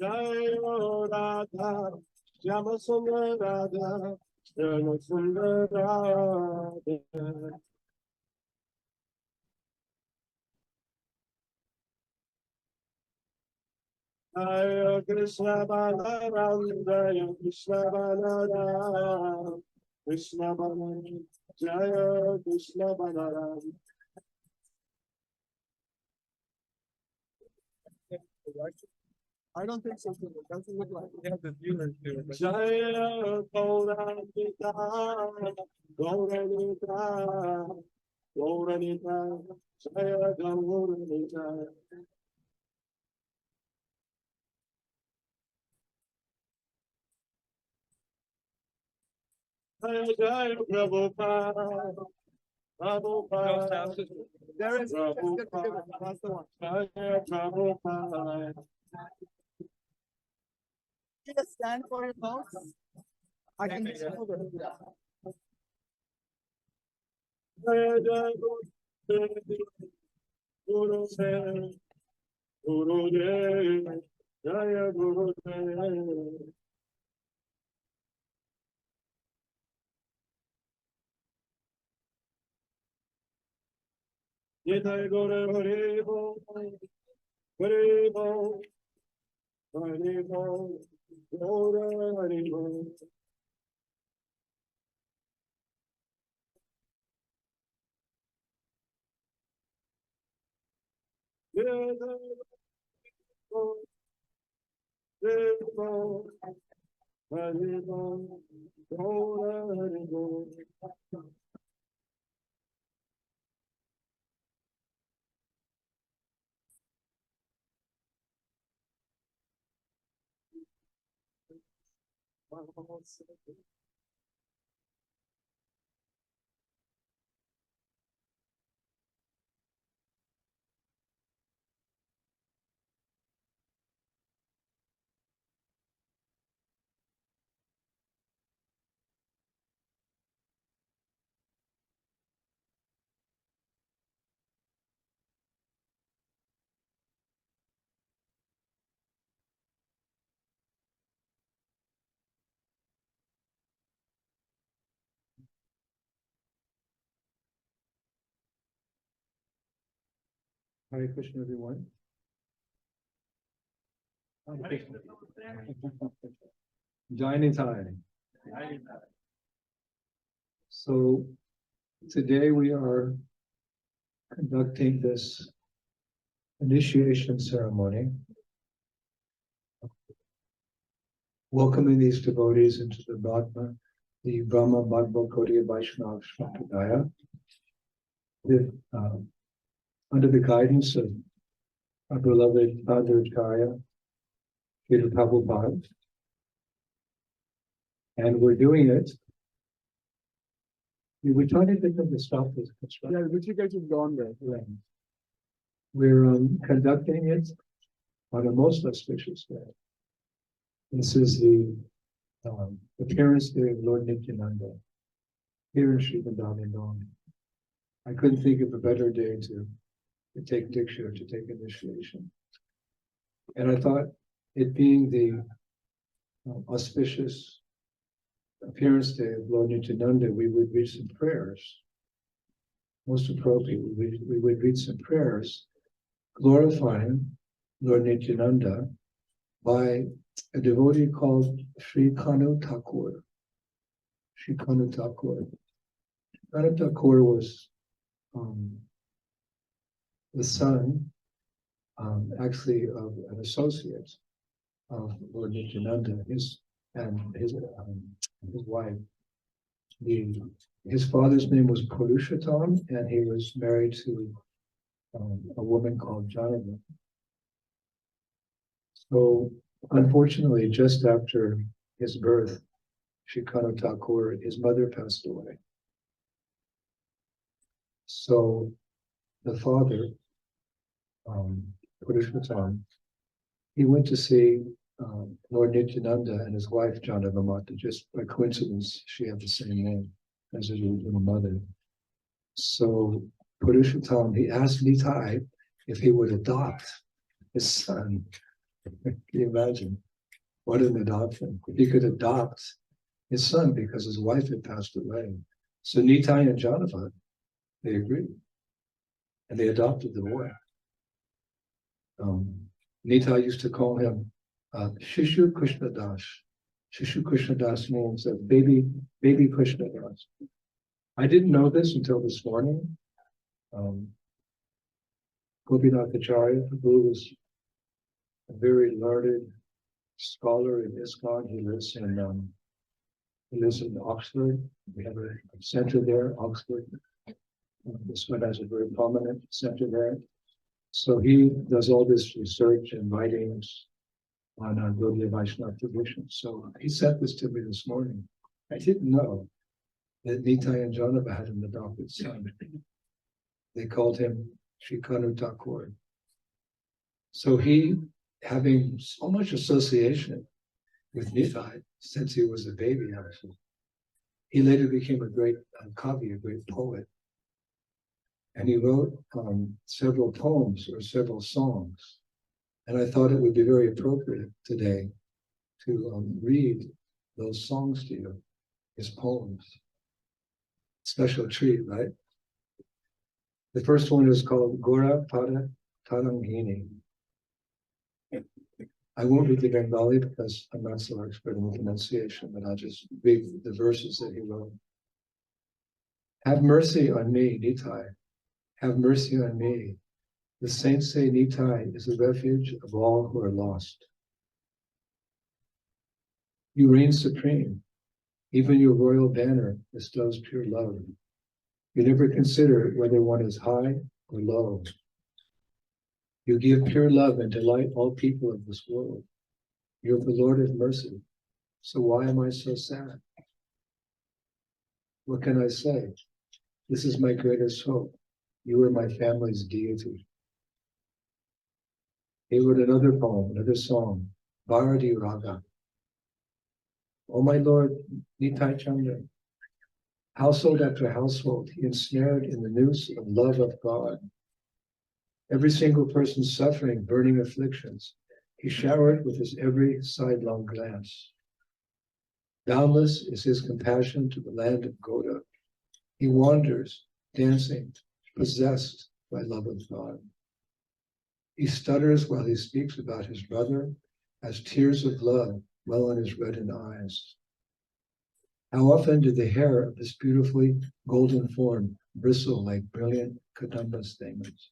Jayo Radha, Shama Sundar Radha, Shama Sundar Radha. Jaya Krishna Balaram, Jaya Krishna Balaram, Krishna Balaram, Jaya Krishna Balaram. I don't think so. It doesn't look like we have the viewers here. Jaya Gauranita, Gauranita, Gauranita, Jaya Gauranita. Jaya Jaya Prabhupada, Prabhupada. There is Prabhupada, that's the one. Jaya Prabhupada. You just stand for your thoughts. I can just hold it. Jaya Jaya Guru Dev, Guru Dev, Jaya Guru Dev. Jai Guru Hari Bo, Hari Bo, Hari Bo, Guru Hari Bo. Jai Bo, Hari Bo, Hari Bo, Guru Hari Bo. Hare Krishna, everyone. Hare Krishna. Jai. So today we are conducting this initiation ceremony, welcoming these devotees into the Brahma Bhagavad Gaudiya Vaishnava Sampradaya, under the guidance of our beloved Father Acharya, Srila Prabhupada. And we're doing it. We're trying to get them to stop this construction. Yeah, but you guys have gone there. Right. We're conducting it on a most auspicious day. This is the appearance day of Lord Nityananda here in Sri Vrindavan. I couldn't think of a better day to take Diksha, to take initiation. And I thought, it being the auspicious appearance day of Lord Nityananda, we would read some prayers. Most appropriately, we would read some prayers glorifying Lord Nityananda by a devotee called Sri Kanu Thakur. Sri Kanu Thakur. Kanu Thakur was the son, actually, of an associate of Lord Nityananda, his wife. His father's name was Purushottam, and he was married to a woman called Janava. So, unfortunately, just after his birth, Sri Kanu Thakur, his mother passed away. So, the father, Purushottam, he went to see Lord Nityananda and his wife Janavamata. Just by coincidence, she had the same name as his original mother. So Purushottam, he asked Nitai if he would adopt his son Can you imagine? What an adoption. He could adopt his son because his wife had passed away. So Nitai and Jonathan, they agreed. And they adopted the boy. Nitai used to call him Shishu Krishna Das. Shishu Krishna Das means baby Krishna Das. I didn't know this until this morning. Gopinath Acharya, who was a very learned scholar in ISKCON, he lives in Oxford. We have a center there, Oxford. This one has a very prominent center there. So he does all this research and writings on Gaudiya Vaishnava tradition. So he sent this to me this morning. I didn't know that Nitai and Janava had an adopted son. They called him Sri Kanu Thakur. So he, having so much association with Nitai since he was a baby, actually, he later became a great kavi, a great poet. And he wrote several poems or several songs. And I thought it would be very appropriate today to read those songs to you, his poems. Special treat, right? The first one is called Gora Pada Tarangini. I won't read the Bengali because I'm not so expert in the pronunciation, but I'll just read the verses that he wrote. Have mercy on me, Nitai. Have mercy on me. The saints say Nitai is the refuge of all who are lost. You reign supreme. Even your royal banner bestows pure love. You never consider whether one is high or low. You give pure love and delight all people of this world. You're the Lord of mercy. So why am I so sad? What can I say? This is my greatest hope. You are my family's deity. He wrote another poem, another song, Bharati Raga. Oh my Lord, Nitai Chandra, household after household, he ensnared in the noose of love of God. Every single person suffering burning afflictions, he showered with his every sidelong glance. Boundless is his compassion to the land of Goda. He wanders, dancing, possessed by love of God. He stutters while he speaks about his brother, as tears of love well on his reddened eyes. How often did the hair of this beautifully golden form bristle like brilliant kadamba stamens?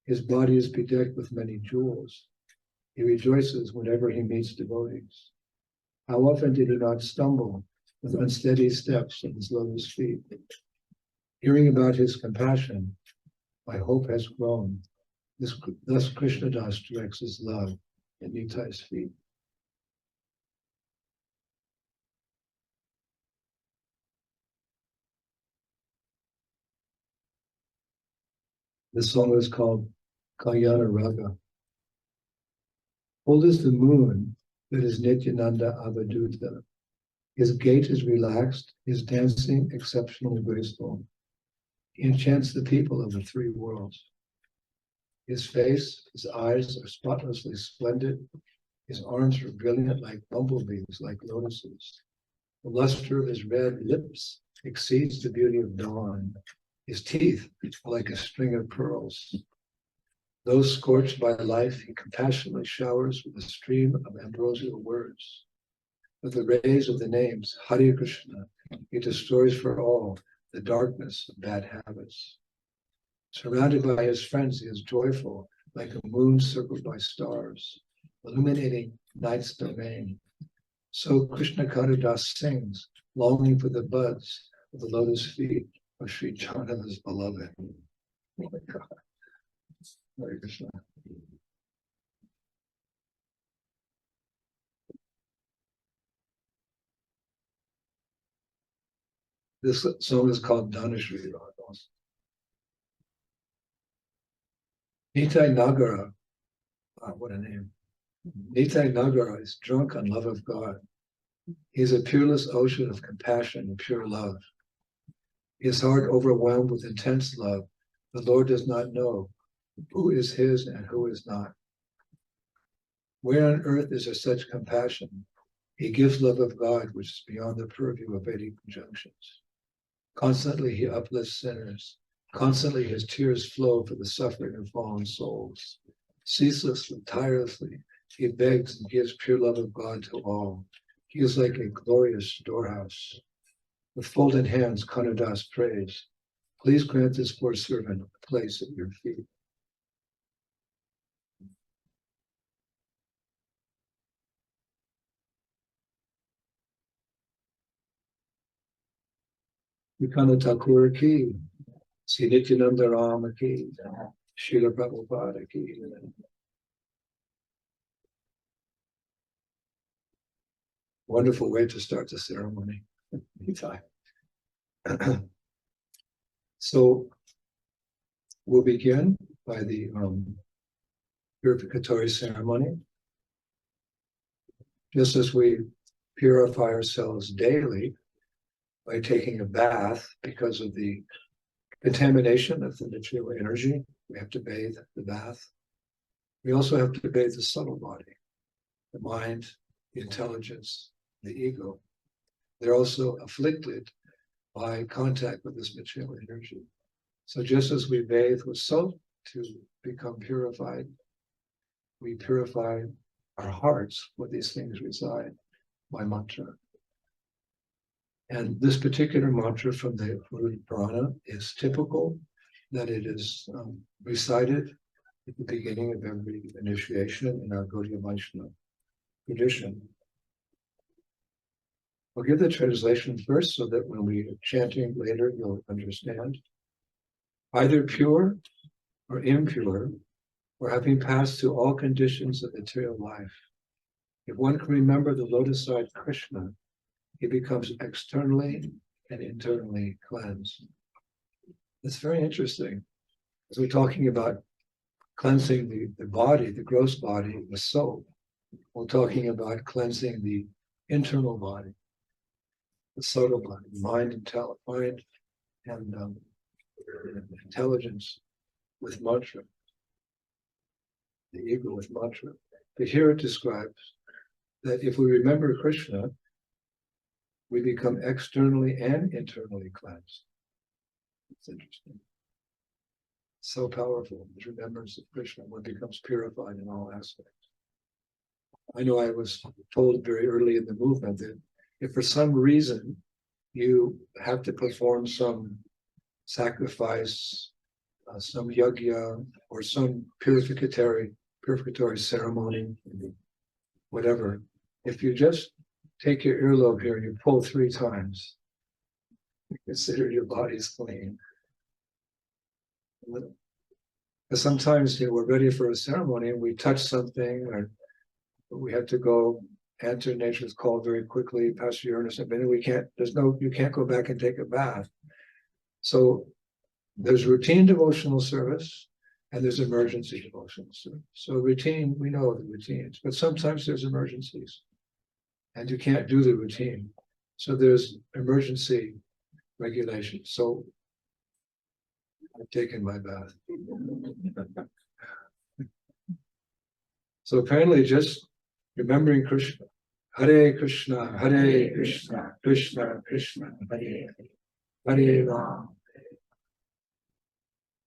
His body is bedecked with many jewels. He rejoices whenever he meets devotees. How often did he not stumble with unsteady steps at his lotus feet? Hearing about his compassion, my hope has grown. Thus Krishna Das directs his love at Nitai's feet. This song is called Kalyana Raga. Old as the moon that is Nityananda Avaduta. His gait is relaxed, his dancing exceptionally graceful. He enchants the people of the three worlds. His face, his eyes are spotlessly splendid. His arms are brilliant like bumblebees, like lotuses. The luster of his red lips exceeds the beauty of dawn. His teeth are like a string of pearls. Those scorched by life, he compassionately showers with a stream of ambrosial words. With the rays of the names Hare Krishna, he destroys for all the darkness of bad habits. Surrounded by his friends, he is joyful, like a moon circled by stars, illuminating night's domain. So Krishna Karidas sings, longing for the buds of the lotus feet of Sri Chandra's beloved. Oh my God. Hare Krishna. This song is called Dhanashri Ragos. Nitai Nagara, what a name. Nitai Nagara is drunk on love of God. He is a peerless ocean of compassion and pure love. His heart overwhelmed with intense love. The Lord does not know who is his and who is not. Where on earth is there such compassion? He gives love of God, which is beyond the purview of Vedic conjunctions. Constantly he uplifts sinners. Constantly his tears flow for the suffering of fallen souls. Ceaselessly, tirelessly, he begs and gives pure love of God to all. He is like a glorious storehouse. With folded hands, Kanadas prays. Please grant this poor servant a place at your feet. Vikana Thakur ki, Sri Nityananda Rama ki, Srila Prabhupada ki. Wonderful way to start the ceremony. So we'll begin by the purificatory ceremony. Just as we purify ourselves daily by taking a bath because of the contamination of the material energy, we have to bathe the bath. We also have to bathe the subtle body, the mind, the intelligence, the ego. They're also afflicted by contact with this material energy. So just as we bathe with soap to become purified, we purify our hearts where these things reside by mantra. And this particular mantra from the Purana is typical that it is recited at the beginning of every initiation in our Gaudiya Vaishnava tradition. I'll give the translation first so that when we are chanting later, you'll understand. Either pure or impure, or having passed through all conditions of material life, if one can remember the lotus-eyed Krishna, he becomes externally and internally cleansed. It's very interesting. As we're talking about cleansing the body, the gross body, the soul, we're talking about cleansing the internal body, the subtle body, mind and intelligence with mantra, the ego with mantra. But here it describes that if we remember Krishna, we become externally and internally cleansed. It's interesting. So powerful, the remembrance of Krishna, one becomes purified in all aspects. I know I was told very early in the movement that if for some reason you have to perform some sacrifice, some yajna, or some purificatory ceremony, whatever, if you just take your earlobe here and you pull 3 times, you consider your body's clean. Because sometimes we're ready for a ceremony and we touch something, or we have to go answer nature's call very quickly, pass your urine, and then you can't go back and take a bath. So there's routine devotional service and there's emergency devotional service. So routine, we know the routines, but sometimes there's emergencies and you can't do the routine. So there's emergency regulation. So I've taken my bath. So apparently just remembering Krishna, Hare Krishna, Hare Krishna, Krishna Krishna, Hare Hare Ram.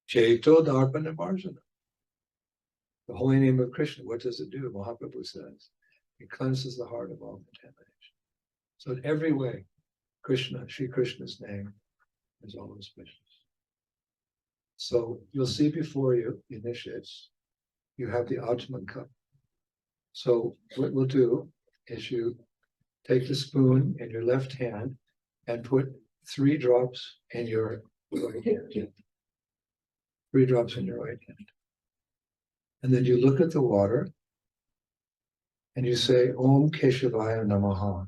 Chaito Dharpana Marjana. The holy name of Krishna, what does it do? Mahaprabhu says, it cleanses the heart of all contamination. So in every way, Krishna, Sri Krishna's name is all auspicious. So you'll see before you, initiates, you have the Atman cup. So what we'll do is you take the spoon in your left hand and put 3 drops in your right hand. 3 drops in your right hand. And then you look at the water and you say, Om Keshavaya Namaha.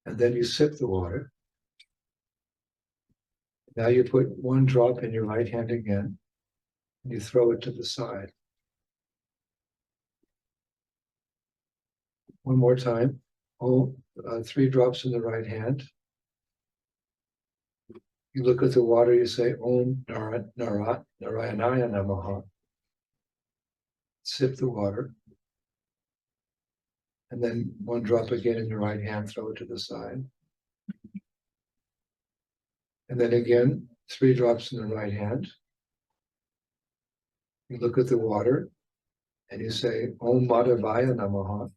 And then you sip the water. Now you put 1 drop in your right hand again and you throw it to the side. One more time. 3 drops in the right hand. You look at the water, you say, Om Narayanaya Namaha. sip the water, and then one drop again in the right hand, throw it to the side. And then again, 3 drops in the right hand. You look at the water and you say, Om Madhavaya Namaha.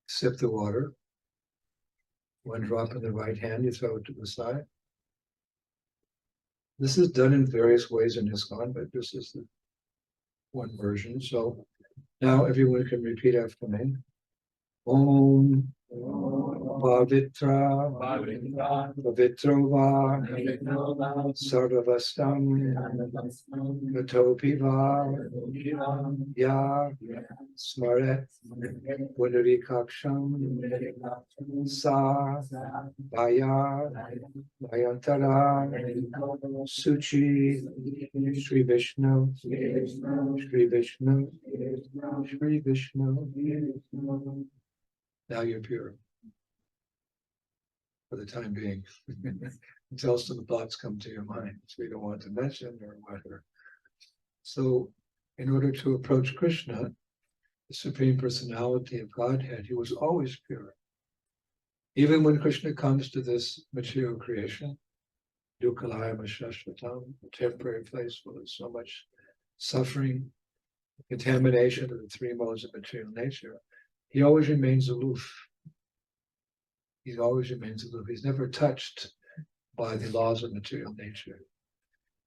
Sip the water. 1 drop in the right hand, you throw it to the side. This is done in various ways in ISKCON, but this is the one version. So now everyone can repeat after me. Om Pavitra Pavitrova Sarvavastam Gatopiva Ya Smaret Punarikaksham Sa Vaya Vayantara Suchi Shri Vishnu Shri Vishnu Shri Vishnu. Now you're pure for the time being, until some thoughts come to your mind, which we don't want to mention or whatever. So, in order to approach Krishna, the Supreme Personality of Godhead, he was always pure. Even when Krishna comes to this material creation, Dukkalayama Shashvatam, a temporary place full of so much suffering, contamination of the 3 modes of material nature, he always remains aloof. He always remains aloof. He's never touched by the laws of material nature.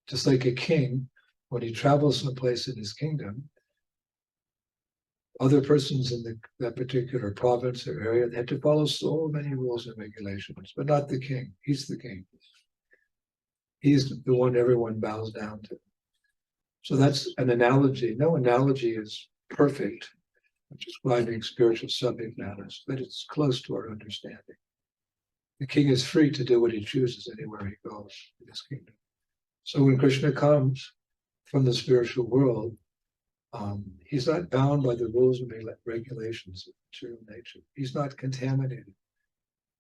Just like a king, when he travels someplace in his kingdom, other persons in that particular province or area, they had to follow so many rules and regulations, but not the king. He's the king. He's the one everyone bows down to. So that's an analogy. No analogy is perfect, describing spiritual subject matters, but it's close to our understanding. The king is free to do what he chooses anywhere he goes in his kingdom. So when Krishna comes from the spiritual world, he's not bound by the rules and regulations of material nature. He's not contaminated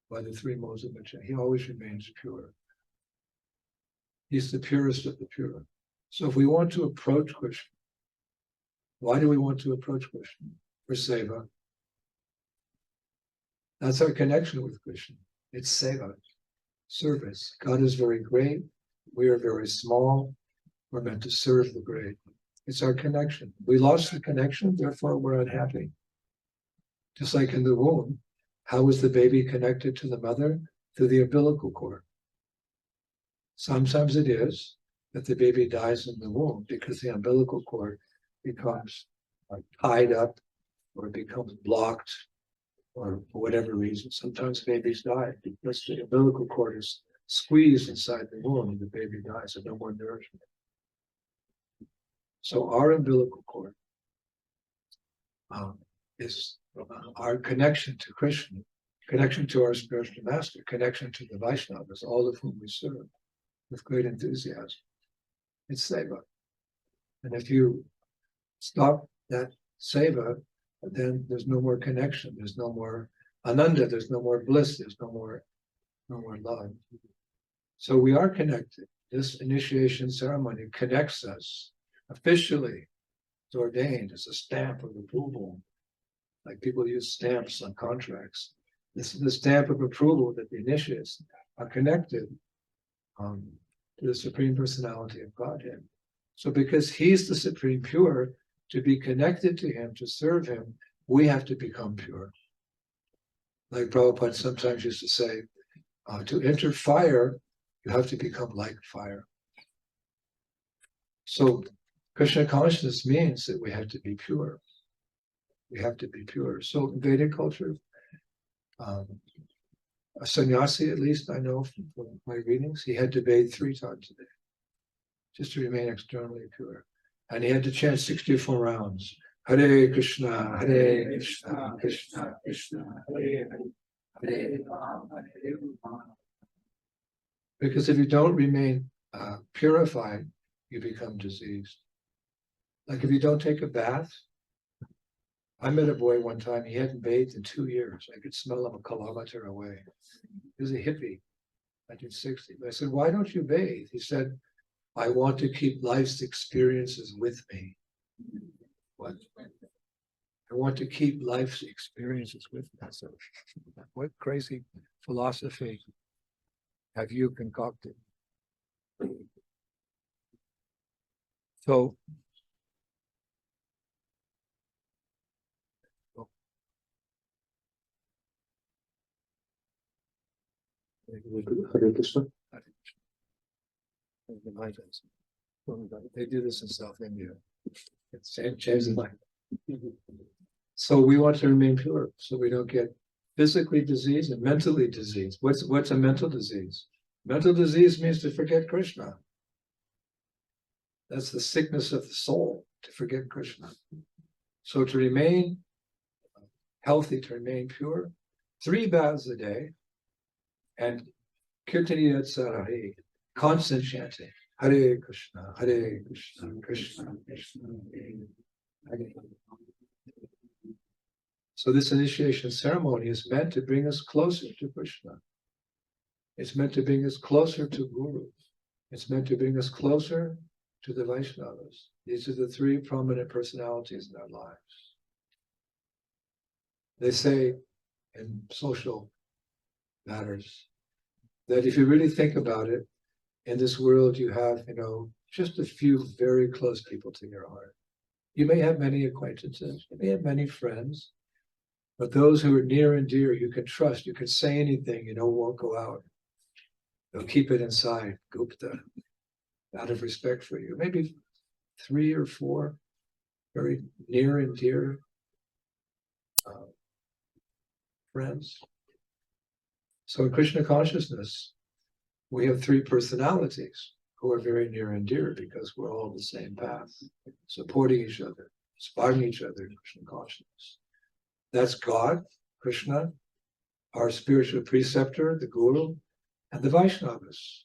by the 3 modes of material. He always remains pure. He's the purest of the pure. So if we want to approach Krishna, why do we want to approach Krishna? For seva. That's our connection with Krishna. It's seva, service. God is very great. We are very small. We're meant to serve the great. It's our connection. We lost the connection, therefore we're unhappy. Just like in the womb, how is the baby connected to the mother? Through the umbilical cord. Sometimes it is that the baby dies in the womb because the umbilical cord becomes tied up or it becomes blocked, or for whatever reason. Sometimes babies die because the umbilical cord is squeezed inside the womb and the baby dies and no more nourishment. So our umbilical cord is our connection to Krishna, connection to our spiritual master, connection to the Vaishnavas, all of whom we serve with great enthusiasm. It's seva. And if you stop that seva, then there's no more connection, there's no more ananda, there's no more bliss, there's no more love. So we are connected. This initiation ceremony connects us officially. It's ordained as a stamp of approval. Like people use stamps on contracts. This is the stamp of approval that the initiates are connected to the Supreme Personality of Godhead. So because he's the Supreme Pure, to be connected to him, to serve him, we have to become pure. Like Prabhupada sometimes used to say, to enter fire, you have to become like fire. So Krishna consciousness means that we have to be pure. We have to be pure. So in Vedic culture, a sannyasi, at least I know from my readings, he had to bathe 3 times a day, just to remain externally pure. And he had to chant 64 rounds. Hare Krishna, Hare Krishna, Krishna Krishna, Hare Hare, Hare Rama, Hare Rama. Because if you don't remain purified, you become diseased. Like if you don't take a bath. I met a boy one time, he hadn't bathed in 2 years. I could smell him a kilometer away. He was a hippie, 1960. I said, why don't you bathe? He said, I want to keep life's experiences with me. What? I want to keep life's experiences with myself. What crazy philosophy have you concocted? So, Hare Krishna. They do this in South India. It's changed the mind. So we want to remain pure, so we don't get physically diseased and mentally diseased. What's a mental disease? Mental disease means to forget Krishna. That's the sickness of the soul, to forget Krishna. So to remain healthy, to remain pure, 3 baths a day, and kirtaniya tsarahi, constant chanting. Hare Krishna, Hare Krishna, Krishna Krishna, Hare. So this initiation ceremony is meant to bring us closer to Krishna. It's meant to bring us closer to Guru. It's meant to bring us closer to the Vaishnavas. These are the 3 prominent personalities in our lives. They say in social matters that if you really think about it, in this world you have, just a few very close people to your heart. You may have many acquaintances, you may have many friends, but those who are near and dear, you can trust, you can say anything, won't go out. They'll keep it inside, Gupta, out of respect for you. Maybe 3 or 4 very near and dear friends. So in Krishna consciousness, we have 3 personalities who are very near and dear because we're all on the same path, supporting each other, inspiring each other in Krishna consciousness. That's God, Krishna, our spiritual preceptor, the Guru, and the Vaishnavas.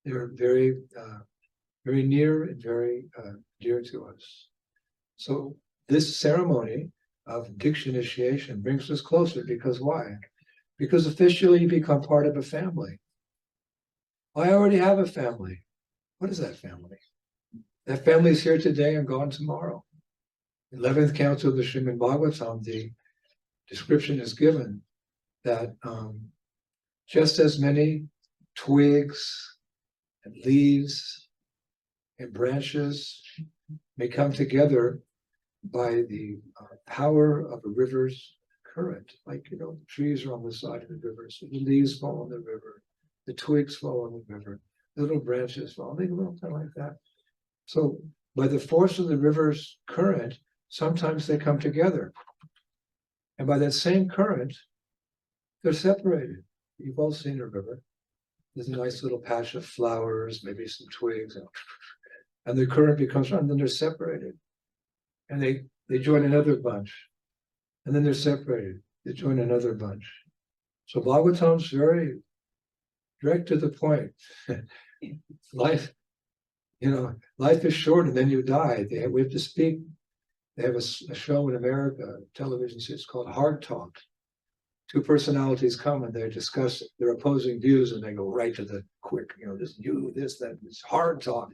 They're very, very near and very dear to us. So this ceremony of Diksha initiation brings us closer because why? Because officially you become part of a family. I already have a family. What is that family? That family is here today and gone tomorrow. 11th canto of the Srimad Bhagavatam, the description is given that just as many twigs and leaves and branches may come together by the power of a river's current, like, the trees are on the side of the river, so the leaves fall on the river, the twigs fall on the river, the little branches fall, they go kind of like that. So by the force of the river's current, sometimes they come together. And by that same current, they're separated. You've all seen a river. There's a nice little patch of flowers, maybe some twigs, and the current becomes, and then they're separated. And they join another bunch. And then they're separated. They join another bunch. So Bhagavatam's very direct to the point. Life, life is short and then you die. We have to speak. They have a show in America, television, it's called Hard Talk. 2 personalities come and they discuss their opposing views and they go right to the quick, this, that, it's hard talk.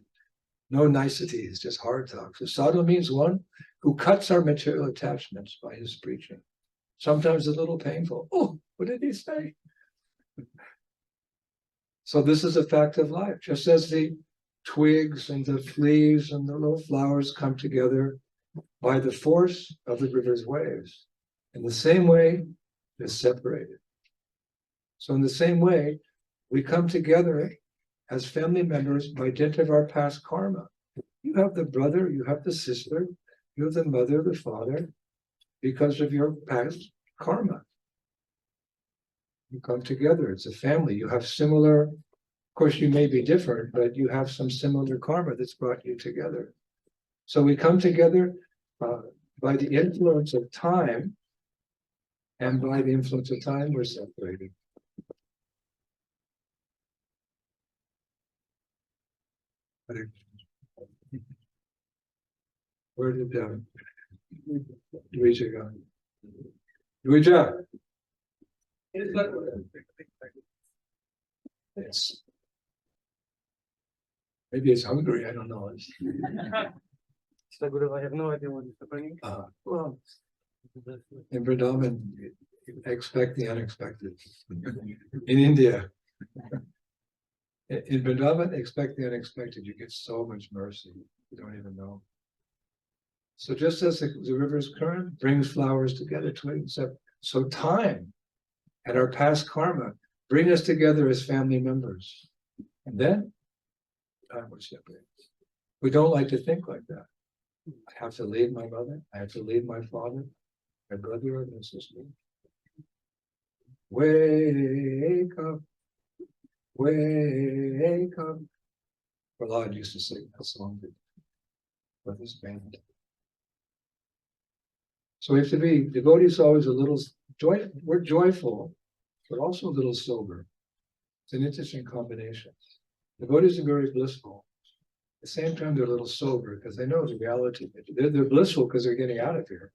No niceties, just hard talk. So sadhu means one who cuts our material attachments by his preaching. Sometimes a little painful. Oh, what did he say? So this is a fact of life. Just as the twigs and the leaves and the little flowers come together by the force of the river's waves, in the same way, they're separated. So in the same way, we come together as family members by dint of our past karma. You have the brother, you have the sister, you have the mother, the father, because of your past karma. You come together, it's a family. You have similar, of course you may be different, but you have some similar karma that's brought you together. So we come together by the influence of time, and by the influence of time, we're separated. Where did Luigi go? Luigi! It's, maybe it's hungry, I don't know. So, Guru, I have no idea what is happening. Well, in Vrindavan, expect the unexpected. In India, in Vrindavan, expect the unexpected. You get so much mercy, you don't even know. So just as the river's current brings flowers together, twigs up, so time and our past karma bring us together as family members. And then time will separate. We don't like to think like that. I have to leave my mother. I have to leave my father, my brother, or my sister. Wake up, wake up. Prahlad used to sing that song with his band. So we have to be, devotees always a little joy, we're joyful, but also a little sober. It's an interesting combination. Devotees are very blissful. At the same time, they're a little sober because they know the reality. They're blissful because they're getting out of here.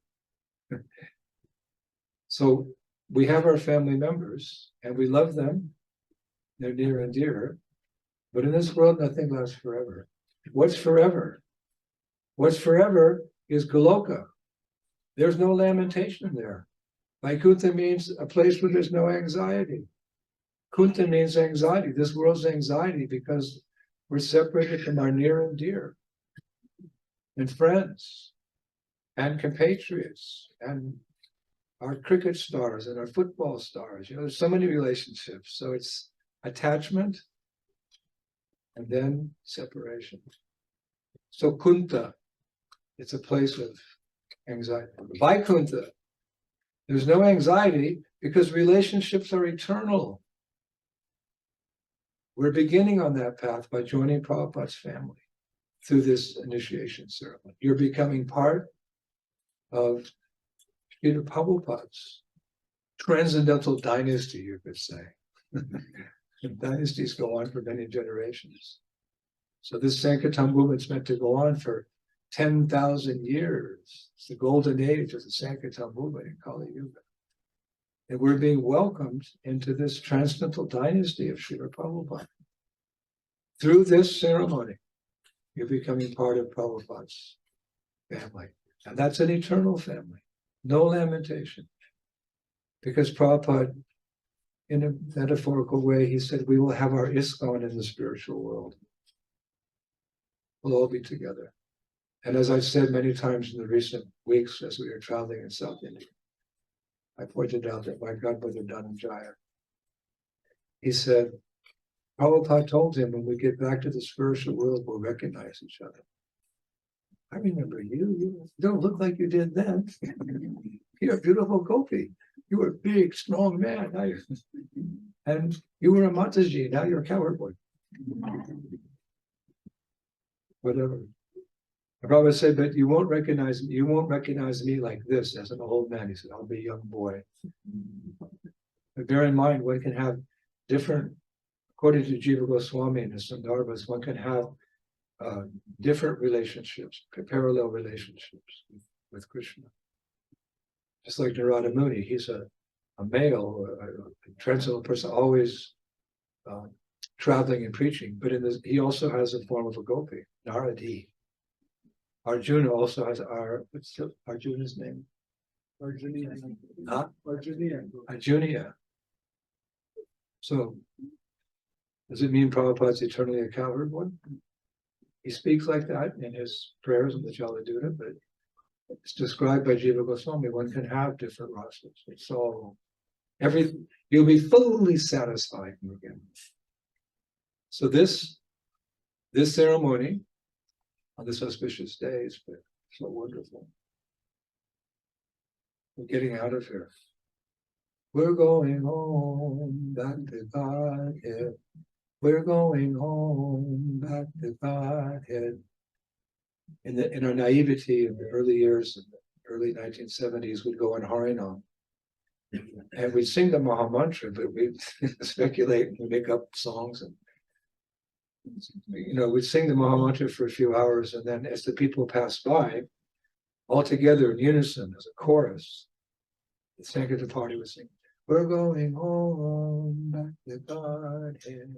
So we have our family members and we love them. They're near and dear. But in this world, nothing lasts forever. What's forever? What's forever is Goloka. There's no lamentation there. Vaikuntha means a place where there's no anxiety. Kunta means anxiety. This world's anxiety because we're separated from our near and dear, and friends, and compatriots, and our cricket stars, and our football stars. You know, there's so many relationships. So it's attachment, and then separation. So Kunta, it's a place of anxiety. Vaikuntha, there's no anxiety because relationships are eternal. We're beginning on that path by joining Prabhupada's family through this initiation ceremony. You're becoming part of Srila Prabhupada's transcendental dynasty, you could say. Dynasties go on for many generations. So this Sankirtan movement's meant to go on for 10,000 years. It's the golden age of the Sankirtan movement in Kali Yuga. And we're being welcomed into this transcendental dynasty of Srila Prabhupada. Through this ceremony, you're becoming part of Prabhupada's family. And that's an eternal family. No lamentation. Because Prabhupada, in a metaphorical way, he said, we will have our ISKCON in the spiritual world. We'll all be together. And as I've said many times in the recent weeks as we were traveling in South India, I pointed out that my godmother Dhananjaya, he said, Prabhupada told him, when we get back to the spiritual world, we'll recognize each other. I remember you. You don't look like you did then. You're a beautiful gopi. You were a big, strong man. And you were a Mataji. Now you're a cowherd boy. Whatever. Prabhupada said, but you won't recognize me like this as an old man. He said, I'll be a young boy. But bear in mind, one can have different, according to Jiva Goswami and the Sundarbhas, one can have different relationships, parallel relationships with Krishna. Just like Narada Muni, he's a male, a transcendental person, always traveling and preaching, but he also has a form of a gopi, Naradi. Arjuna also has what's Arjuna's name? Arjunia. Huh? Arjunia. Arjunia. So, does it mean Prabhupada's eternally a cowherd one? He speaks like that in his prayers in the Jaladuta, but it's described by Jiva Goswami. One can have different rasas. It's all, you'll be fully satisfied in the beginning. So this ceremony, on this auspicious day, is so wonderful. We're getting out of here. We're going home back to Godhead. We're going home back to Godhead. In our naivety in the early years, in the early 1970s, we'd go on Harinam. And we'd sing the Maha Mantra, but we'd speculate and make up songs. And we'd sing the Maha Mantra for a few hours, and then as the people passed by, all together in unison as a chorus, the Sankirtan party would sing, we're going home back to Godhead.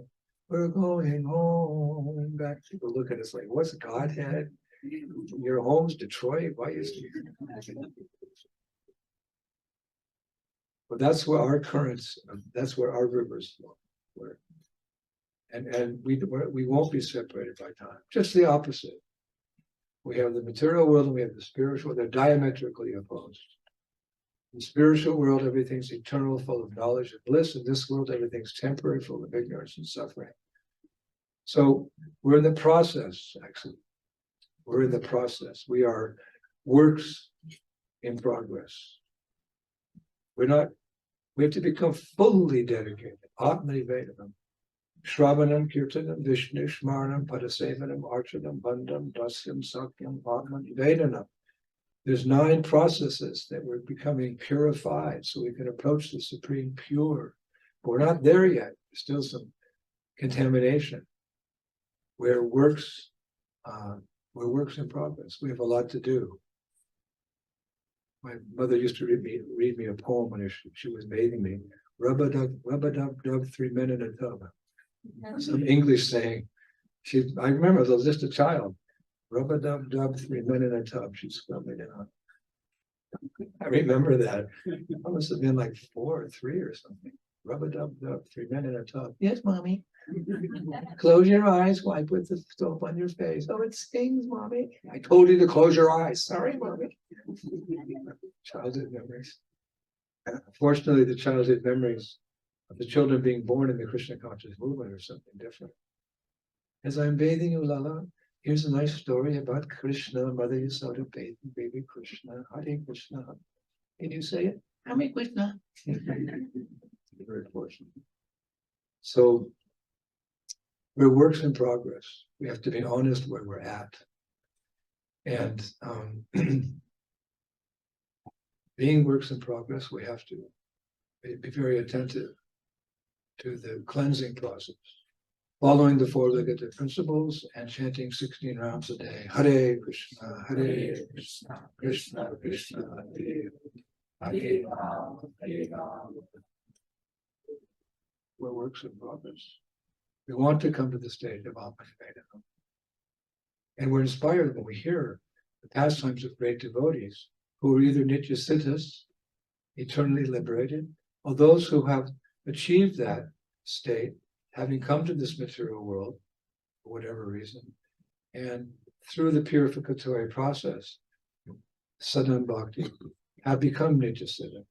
We're going home back. People look at us like, what's Godhead? Your home's Detroit. Why is it? But that's where our currents, that's where our rivers flow. And we won't be separated by time. Just the opposite. We have the material world and we have the spiritual. They're diametrically opposed. In the spiritual world, everything's eternal, full of knowledge and bliss. In this world, everything's temporary, full of ignorance and suffering. So we're in the process, actually. We're in the process. We are works in progress. We have to become fully dedicated. Atmani Vedanam. Shravanam, Kirtanam, Vishnu, Shmaranam, Padasevanam, Archanam, Bandham, Dasyam, Sakyam, Atmani Vedanam. There's 9 processes that we're becoming purified so we can approach the Supreme Pure. But we're not there yet. There's still some contamination. We're works in progress. We have a lot to do. My mother used to read me a poem when she was bathing me. Rub-a-dub, 3 men in a tub. Some English saying. I remember, I was just a child. Rub-a-dub, 3 men in a tub. She scrubbed me down. I remember that. I must have been like 4 or 3 or something. Rub-a-dub, 3 men in a tub. Yes, mommy. Close your eyes, wipe with the soap on your face. Oh, it stings, mommy. I told you to close your eyes. Sorry, mommy. Childhood memories. Fortunately, the childhood memories of the children being born in the Krishna conscious movement are something different. As I'm bathing you, Lala, here's a nice story about Krishna, Mother Yasoda bathing baby Krishna. Hare Krishna. Can you say it? Hare Krishna. Very fortunate. So we're works in progress. We have to be honest where we're at. And being works in progress, we have to be very attentive to the cleansing process, following the 4-legged principles and chanting 16 rounds a day. Hare Krishna, Hare Krishna, Krishna Krishna, Hare Hare Ram, Hare Ram. We're works in progress. We want to come to the state of Atmani Vedanam. And we're inspired when we hear the pastimes of great devotees who are either Nitya Siddhas, eternally liberated, or those who have achieved that state, having come to this material world, for whatever reason, and through the purificatory process, sadhana bhakti, have become Nitya Siddha.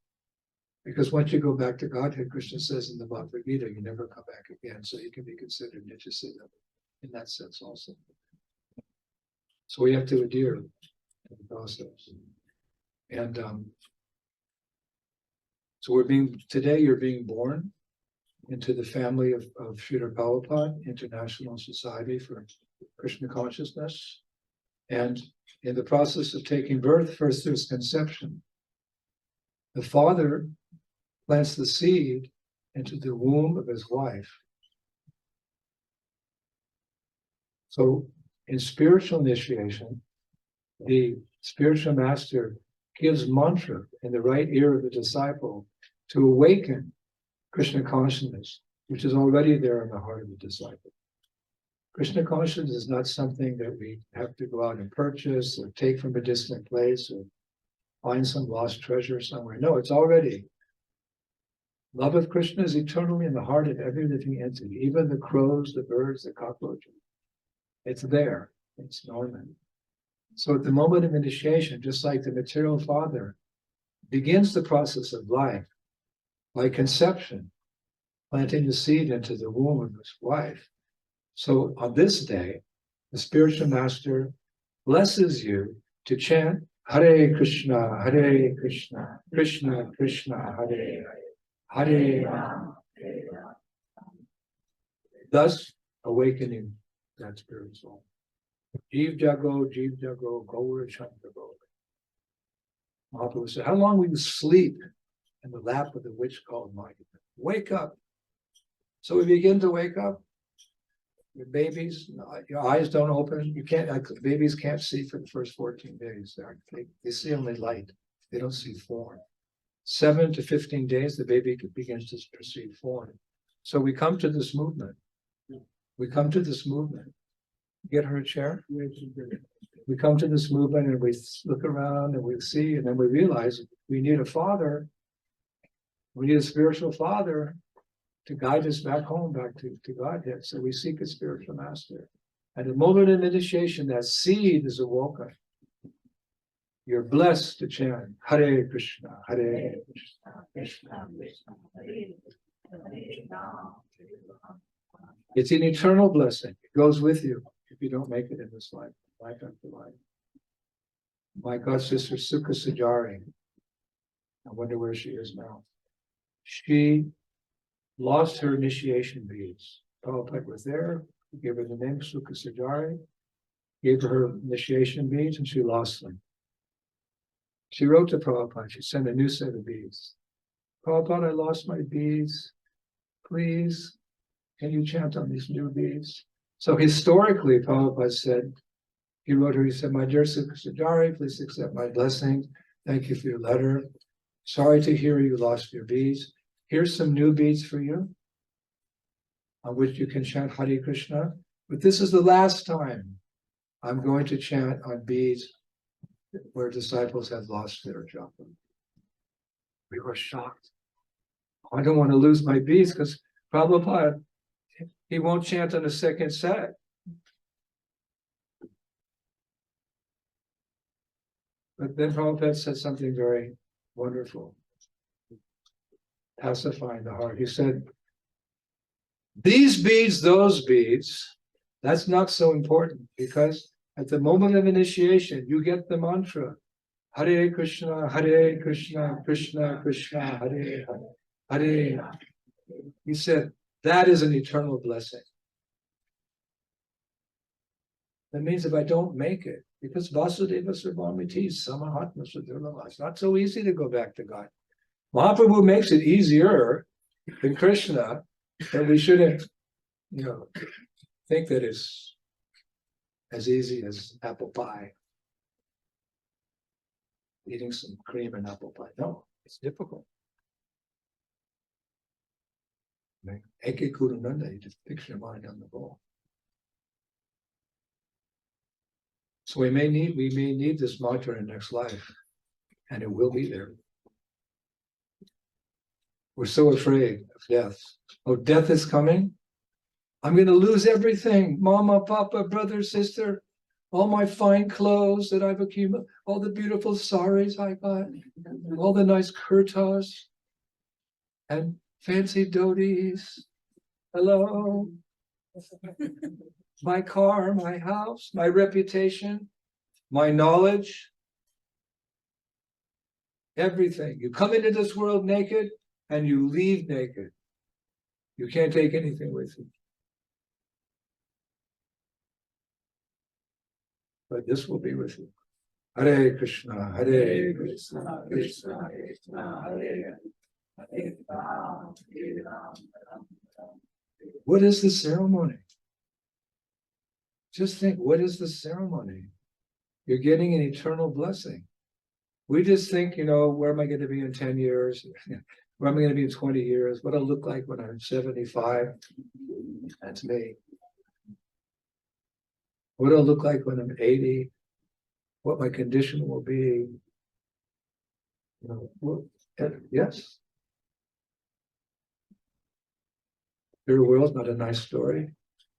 Because once you go back to Godhead, Krishna says in the Bhagavad Gita, you never come back again, so you can be considered Nitya Siddha in that sense also. So we have to adhere to the process. And so today you're being born into the family of Srila Prabhupada, International Society for Krishna Consciousness. And in the process of taking birth, first there's conception. The father plants the seed into the womb of his wife. So in spiritual initiation, the spiritual master gives mantra in the right ear of the disciple to awaken Krishna consciousness, which is already there in the heart of the disciple. Krishna consciousness is not something that we have to go out and purchase or take from a distant place or find some lost treasure somewhere. No, it's already. Love of Krishna is eternally in the heart of every living entity, even the crows, the birds, the cockroaches. It's there. It's normal. So at the moment of initiation, just like the material father begins the process of life by conception, planting the seed into the womb of his wife. So on this day, the spiritual master blesses you to chant Hare Krishna, Hare Krishna, Krishna Krishna, Hare Hare, Hare Ram, Hare Ram. Thus awakening that spirit soul. Jeev Jago, Gaur Chandrago. Mahaprabhu said, how long will you sleep in the lap of the witch called Maya? Wake up. So we begin to wake up. Your babies, your eyes don't open. You can't. Babies can't see for the first 14 days. They see only light. They don't see form. 7 to 15 days, the baby begins to perceive form. So we come to this movement. We come to this movement Get her a chair. Yeah, she's good. We come to this movement and we look around and we see, and then we realize we need a father. We need a spiritual father to guide us back home, back to Godhead. So we seek a spiritual master. At the moment of initiation, that seed is awoken. You're blessed to chant Hare Krishna, Hare Krishna, Krishna Krishna, Hare Hare. It's an eternal blessing. It goes with you if you don't make it in this life, life after life. My god sister Sukha Sajari, I wonder where she is now. She lost her initiation beads. Prabhupada was there, he gave her the name Sukha Sajari, gave her initiation beads, and she lost them. She wrote to Prabhupada, she sent a new set of beads. Prabhupada, I lost my beads. Please, can you chant on these new beads? So historically, Prabhupada said, he wrote her, he said, my dear Sukha Sajari, please accept my blessing. Thank you for your letter. Sorry to hear you lost your beads. Here's some new beads for you, on which you can chant Hare Krishna. But this is the last time I'm going to chant on beads where disciples have lost their japa. We were shocked. I don't want to lose my beads because Prabhupada, he won't chant on a second set. But then Prabhupada said something very wonderful, pacifying the heart. He said, these beads, those beads, that's not so important because at the moment of initiation, you get the mantra, Hare Krishna, Krishna Krishna, Hare Hare, Hare. He said, that is an eternal blessing. That means if I don't make it, because Vasudeva Sarvamiti, Samahatma Sudurlava, it's not so easy to go back to God. Mahaprabhu makes it easier than Krishna, but we shouldn't, think that it's as easy as apple pie. Eating some cream and apple pie. No, it's difficult. Eke Kurunanda, you just fix your mind on the ball. So we may need this mantra in next life, and it will be there. We're so afraid of death. Oh, death is coming. I'm going to lose everything. Mama, Papa, brother, sister, all my fine clothes that I've accumulated, all the beautiful saris I got, all the nice kurtas and fancy dhotis. Hello. My car, my house, my reputation, my knowledge, everything. You come into this world naked and you leave naked. You can't take anything with you. But this will be with you. Hare Krishna, Hare Krishna, Krishna Krishna, Hare Hare. What is the ceremony? Just think, what is the ceremony? You're getting an eternal blessing. We just think, where am I going to be in 10 years? Where am I going to be in 20 years? What I'll look like when I'm 75? That's me. What I'll look like when I'm 80? What my condition will be? Yes. Your world's not a nice story,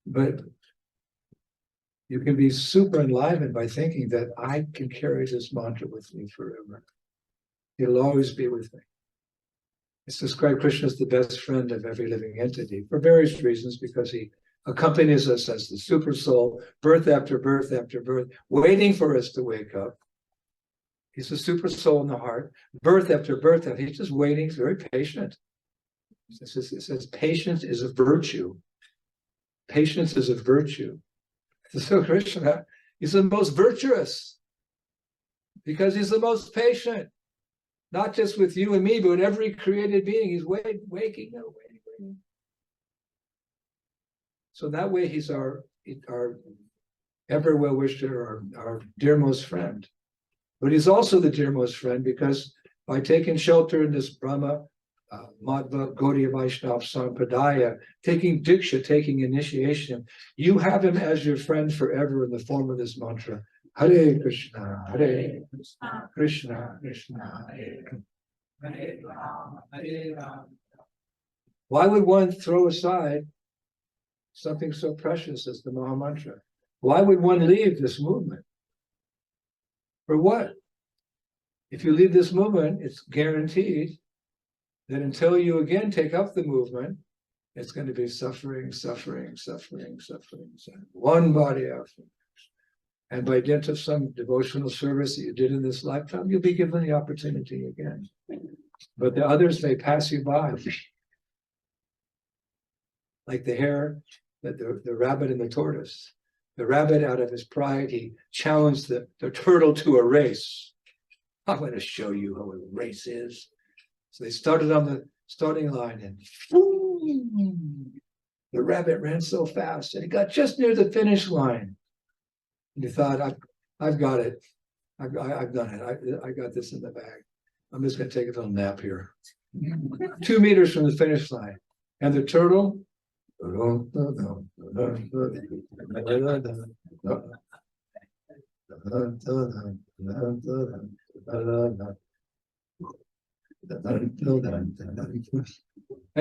but you can be super enlivened by thinking that I can carry this mantra with me forever. It'll always be with me. It's described Krishna as the best friend of every living entity for various reasons, because he accompanies us as the super soul, birth after birth after birth, waiting for us to wake up. He's the super soul in the heart, birth after birth. He's just waiting. He's very patient. It says patience is a virtue. Patience is a virtue. So Krishna, he's the most virtuous because he's the most patient. Not just with you and me, but with every created being. He's waking. So that way he's our ever well-wisher, our dearmost friend. But he's also the dearmost friend because by taking shelter in this Brahma Madhva Gaudiya Vaishnava Sampradaya, taking Diksha, taking initiation, you have him as your friend forever in the form of this mantra. Hare Krishna, Hare Krishna, Krishna Krishna, Hare Rama. Why would one throw aside something so precious as the Maha Mantra? Why would one leave this movement? For what? If you leave this movement, it's guaranteed that until you again take up the movement, it's going to be suffering, suffering, suffering, suffering, suffering. One body after. And by dint of some devotional service that you did in this lifetime, you'll be given the opportunity again. But the others may pass you by. Like the hare, the rabbit and the tortoise. The rabbit, out of his pride, he challenged the turtle to a race. I'm going to show you how a race is. So they started on the starting line, and boom, the rabbit ran so fast, and he got just near the finish line. And he thought, I've got it. I've done it. I got this in the bag. I'm just going to take a little nap here. 2 meters from the finish line. And the turtle, and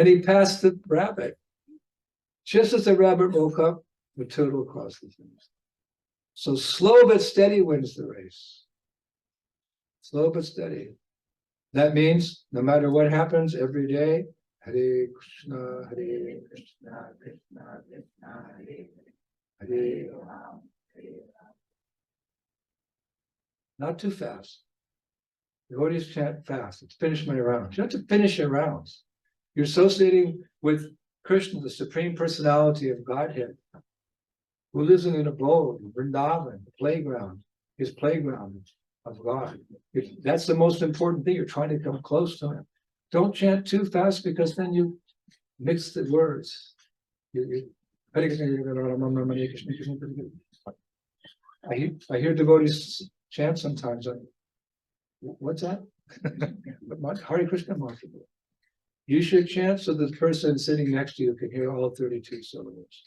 he passed the rabbit. Just as the rabbit woke up, the turtle crossed the finish. So slow but steady wins the race. Slow but steady. That means no matter what happens every day, Hare Krishna, Hare Krishna, Krishna Krishna, Hare Hare Ram, Hare Ram. Not too fast. Devotees chant fast. It's finish my rounds. You have to finish your rounds. You're associating with Krishna, the Supreme Personality of Godhead, who lives in an abode, Vrindavan, the playground, his playground of God. That's the most important thing. You're trying to come close to him. Don't chant too fast, because then you mix the words. I hear devotees chant sometimes. What's that? Hare Krishna mantra. You should chant so the person sitting next to you can hear all 32 syllables.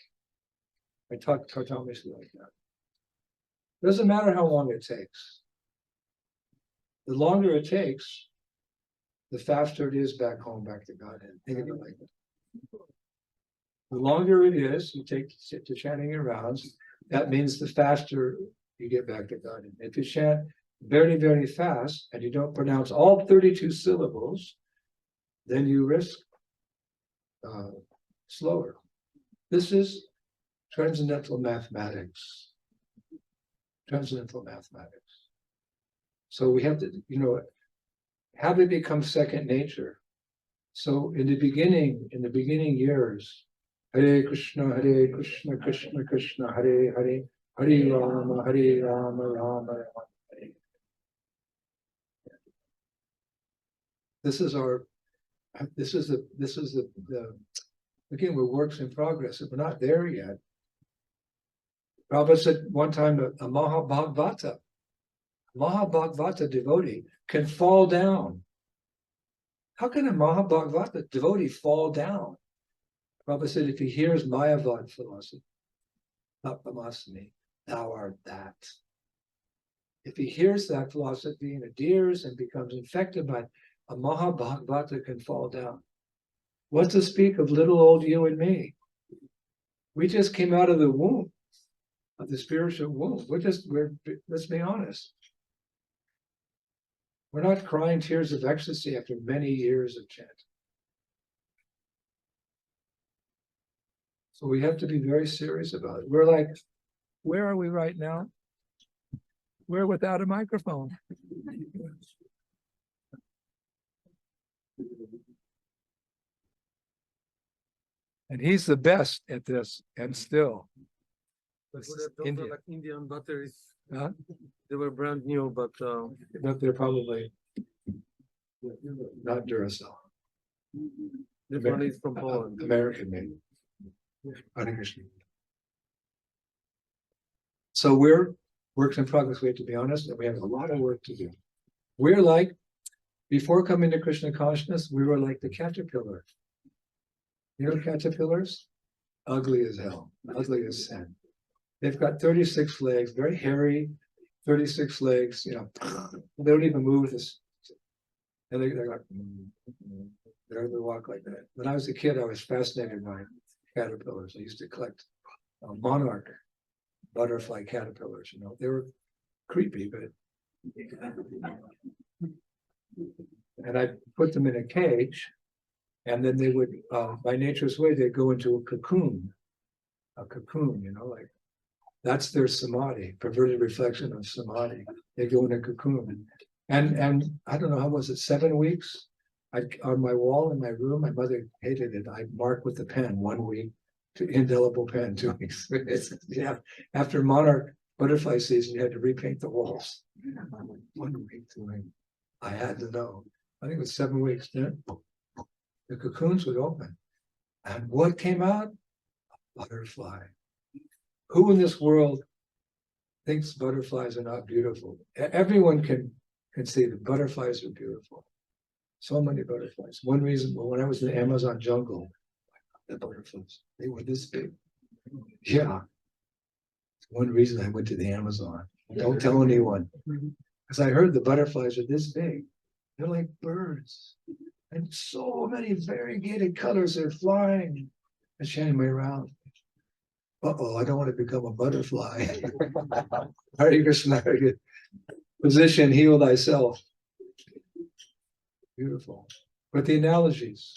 I taught Kartamishli like that. Doesn't matter how long it takes. The longer it takes, the faster it is back home, back to Godhead. Think of it like that. The longer it is, you take to chanting your rounds, that means the faster you get back to Godhead. If you chant very, very fast and you don't pronounce all 32 syllables, then you risk slower. This is transcendental mathematics. Transcendental mathematics. So we have to, have it become second nature. So in the beginning years, Hare Krishna, Krishna Krishna, Hare Hare, Hare Rama, Rama Rama. This is the again, we're works in progress. We're not there yet. Prabhupada said one time a Mahabhagavata devotee can fall down. How can a Mahabhagavata devotee fall down? Prabhupada said if he hears Mayavad philosophy, Tapamasami, thou art that. If he hears that philosophy and adheres and becomes infected by a Mahabhagavata, can fall down. What to speak of little old you and me? We just came out of the womb, of the spiritual womb. Let's be honest. We're not crying tears of ecstasy after many years of chanting. So we have to be very serious about it. We're like, where are we right now? We're without a microphone. And he's the best at this, and still. India. Like Indian batteries. Huh? They were brand new, but they're probably not Duracell. this one is from Poland. American made. So we're works in progress. We have to be honest, and we have a lot of work to do. We're like Before coming to Krishna consciousness, we were like the caterpillar. You know caterpillars? Ugly as hell, ugly as sin. They've got 36 legs, very hairy, 36 legs, you know, they don't even move this. And they're like, they walk like that. When I was a kid, I was fascinated by caterpillars. I used to collect monarch butterfly caterpillars, you know, they were creepy, but and I put them in a cage, and then they would, by nature's way, they'd go into a cocoon, you know, like that's their samadhi, perverted reflection of samadhi. They go in a cocoon. And I don't know, how was it, 7 weeks? On my wall in my room, my mother hated it. I marked with the pen 1 week, to indelible pen 2 weeks. Yeah, after monarch butterfly season, you had to repaint the walls. 1 week, 2 weeks. I had to know. I think it was 7 weeks. Then the cocoons would open. And what came out? A butterfly. Who in this world thinks butterflies are not beautiful? Everyone can see that butterflies are beautiful. So many butterflies. One reason, when I was in the Amazon jungle, the butterflies, they were this big. Yeah. One reason I went to the Amazon. Don't tell anyone. Because I heard the butterflies are this big. They're like birds. And so many variegated colors are flying and shining around. Uh-oh, I don't want to become a butterfly. Hare Krishna, position, heal thyself. Beautiful. But the analogies,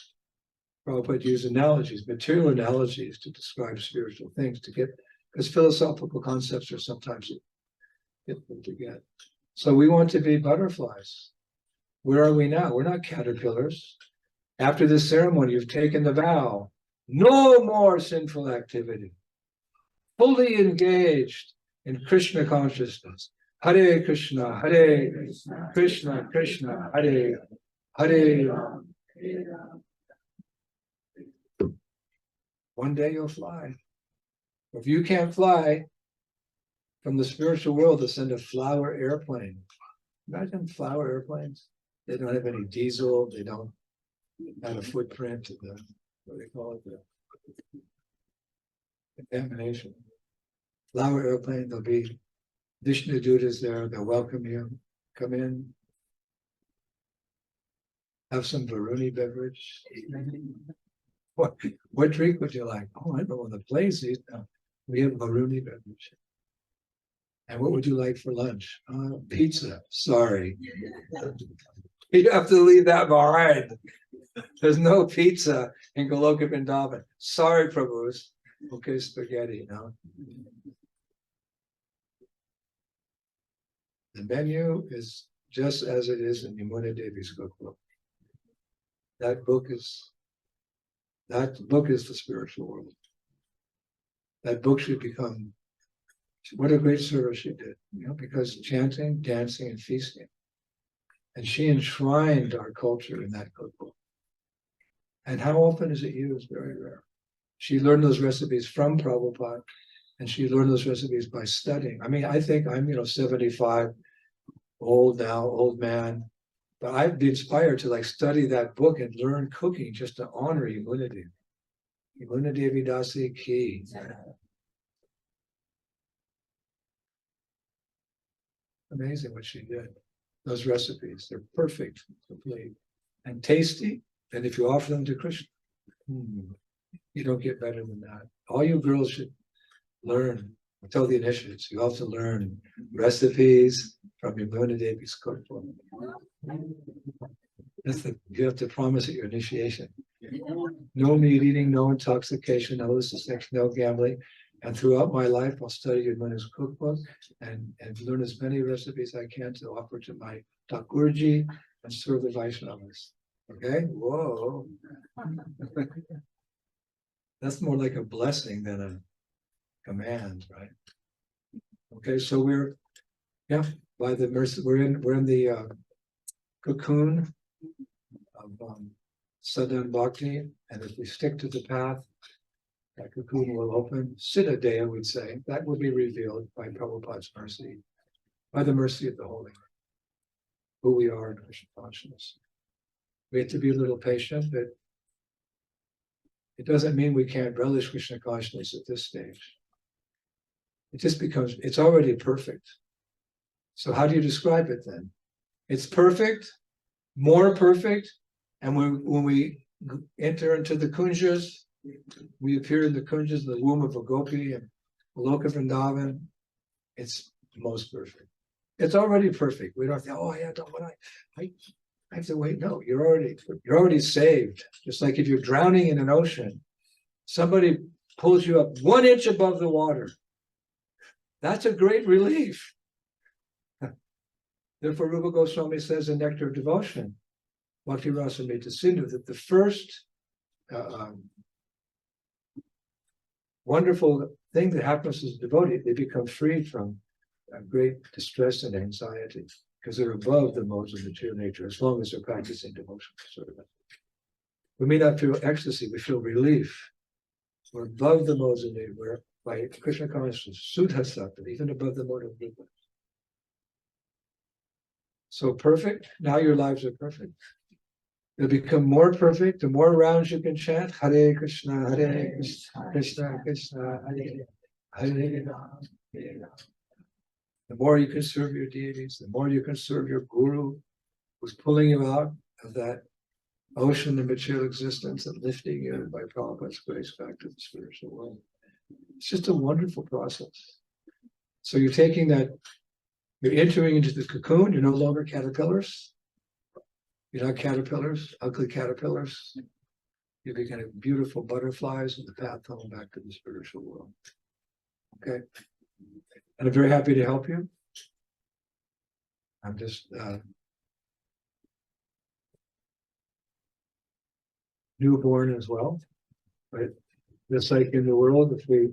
Prabhupada used analogies, material analogies to describe spiritual things to get, because philosophical concepts are sometimes difficult to get. So we want to be butterflies. Where are we now? We're not caterpillars. After this ceremony, you've taken the vow, no more sinful activity. Fully engaged in Krishna consciousness. Hare Krishna, Hare Krishna, Krishna, Hare Hare. One day you'll fly. If you can't fly from the spiritual world, to send a flower airplane. Imagine flower airplanes. They don't have any diesel. They don't have a footprint. What do they call it? The contamination. Flower airplane. There'll be Vishnu Dutas there. They'll welcome you. Come in. Have some Varuni beverage. What drink would you like? Oh, I know the place. We have Varuni beverage. And what would you like for lunch? Pizza. Sorry. You have to leave that behind. There's no pizza in Goloka Vrindavan. Sorry, Prabhus. Okay, spaghetti, no. The menu is just as it is in Yamuna Devi's cookbook. That book is the spiritual world. That book should become, what a great service she did, you know, because chanting, dancing, and feasting. And she enshrined our culture in that cookbook. And how often is it used? Very rare. She learned those recipes from Prabhupada, and she learned those recipes by studying. I mean, I think I'm, 75, old now, old man, but I'd be inspired to like study that book and learn cooking just to honor Yamuna Devi. Yamuna Devi Dasi Ki. Amazing what she did. Those recipes, they're perfect, complete, and tasty. And if you offer them to Krishna, you don't get better than that. All you girls should learn. I tell the initiates, you have to learn recipes from Yamuna Devi's cookbook. You have to promise at your initiation. No meat eating, no intoxication, no illicit sex, no gambling. And throughout my life, I'll study Yamuna's cookbook and learn as many recipes I can to offer to my Thakurji and serve the Vaishnavas. Okay? Whoa. That's more like a blessing than a command, right? Okay, so by the mercy, we're in the cocoon of Sadhan Bhakti, and if we stick to the path, that cocoon will open. Siddha Dea, we'd say, that will be revealed by Prabhupada's mercy, by the mercy of the Holy. who we are in Krishna consciousness. We have to be a little patient, but it doesn't mean we can't relish Krishna consciousness at this stage. It just becomes, it's already perfect. So how do you describe it then? It's perfect, more perfect, and when we enter into the kunjas, we appear in the kunjas, the womb of a gopi and Loka Vrindavan. It's most perfect. It's already perfect. We don't think, oh yeah, don't what I have to wait. No, you're already saved. Just like if you're drowning in an ocean, somebody pulls you up 1 inch above the water. That's a great relief. Therefore, Rupa Goswami says in Nectar of Devotion, Bhakti Rasamrita Sindhu, that the first wonderful thing that happens as a devotee, they become free from great distress and anxiety because they're above the modes of material nature as long as they're practicing devotion. We may not feel ecstasy, we feel relief. We're above the modes of nature. We're by Krishna consciousness, Suddha Sattva, even above the mode of Rupa. So perfect, now your lives are perfect. They'll become more perfect the more rounds you can chant Hare Krishna, Hare Krishna, Krishna Krishna, Hare Hare Rama, Hare Rama. The more you can serve your deities, the more you can serve your guru, who's pulling you out of that ocean of material existence and lifting you by Prabhupada's grace back to the spiritual world. It's just a wonderful process. So you're taking that, you're entering into the cocoon, you're no longer caterpillars. You're not caterpillars, ugly caterpillars. You're becoming beautiful butterflies in the path home back to the spiritual world. Okay? And I'm very happy to help you. I'm just newborn as well. But just like in the world, if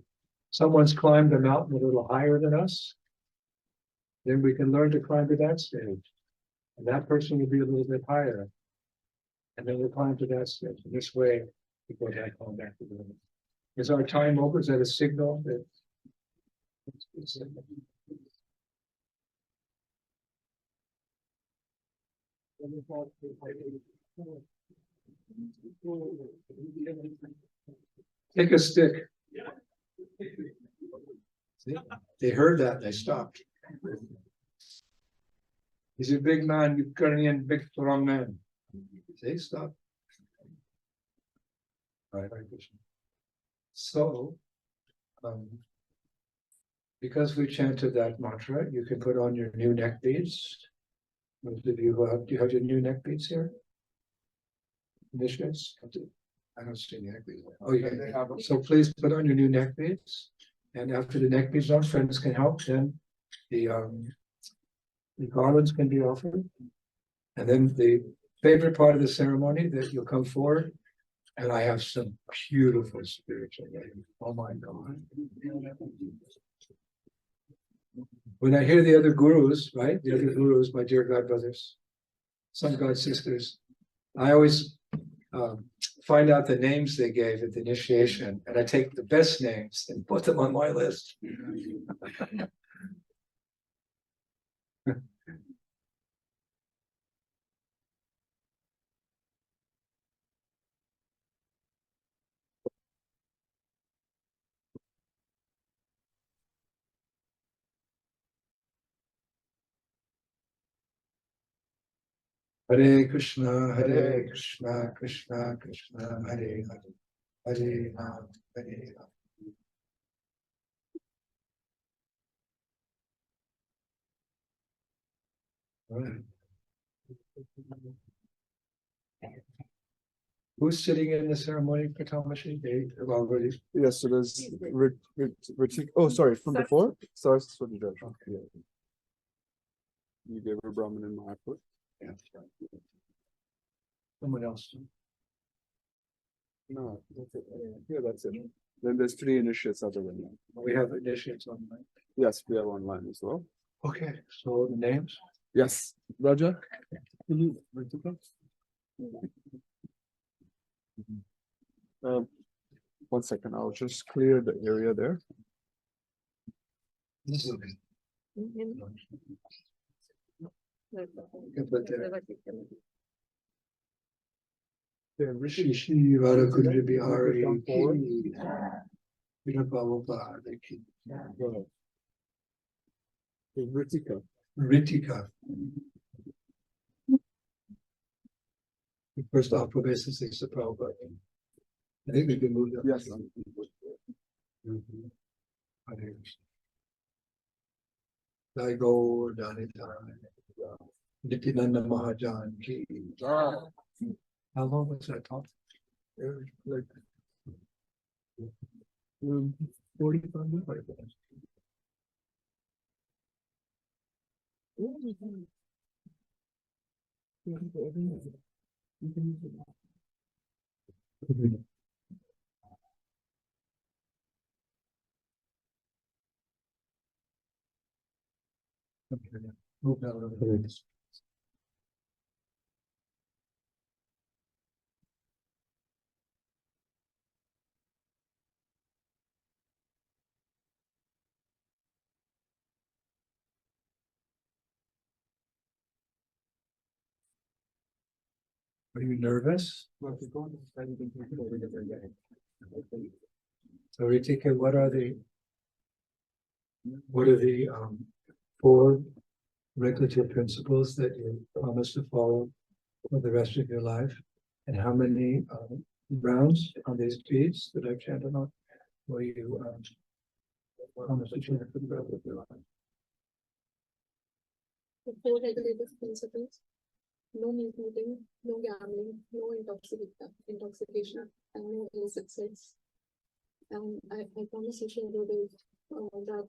someone's climbed a mountain a little higher than us, then we can learn to climb to that stage. And that person will be a little bit higher. And then we climb to that stage. And this way, we go back home, back to the room. Is our time over? Is that a signal that take a stick? See? They heard that and they stopped. He's a big man, Ukrainian, big strong man. See, stop. All right, so, because we chanted that mantra, you can put on your new neck beads. Most of you do you have your new neck beads here? Initiates? I don't see any neck beads. Oh, yeah. So please put on your new neck beads. And after the neck beads on, friends can help. Then the garlands can be offered. And then the favorite part of the ceremony that you'll come forward. And I have some beautiful spiritual ladies. Oh my God. When I hear the other gurus, right? The other gurus, my dear God brothers, some God sisters, I always find out the names they gave at the initiation, and I take the best names and put them on my list. Hare Krishna, Krishna Krishna, Hare Hare, Hare Ram, Hare Ram. All right. Who's sitting in the ceremony, Patamashi? They have already. Yes, so there's oh, sorry, from before? Sorry, yeah. You gave her Brahmin in Mayapur. Yeah. Someone else. No, that's it. Yeah, that's it. Then there's 3 initiates other than that. We have initiates online. Yes, we have online as well. Okay, so the names. Yes, Raja. One second, I'll just clear the area there. This is can put there. Shishi Varakundi Bihari Ki Vinapavapa Ritika. Ritika. The first alphabet is the Prabhupada. I think we can move that. Yes. I go Danita. Nityananda Mahajan ki. How long was that talk? Like 45 minutes. Move that a little bit. Are you nervous? So Ritika, what are the four regulative principles that you promise to follow for the rest of your life? And how many rounds on these beads that I've chanted on will you promise to chant for the rest of your life? The four regulative principles: no meat eating, no gambling, no intoxication, and no illicit sex. And I promise you shall do this, that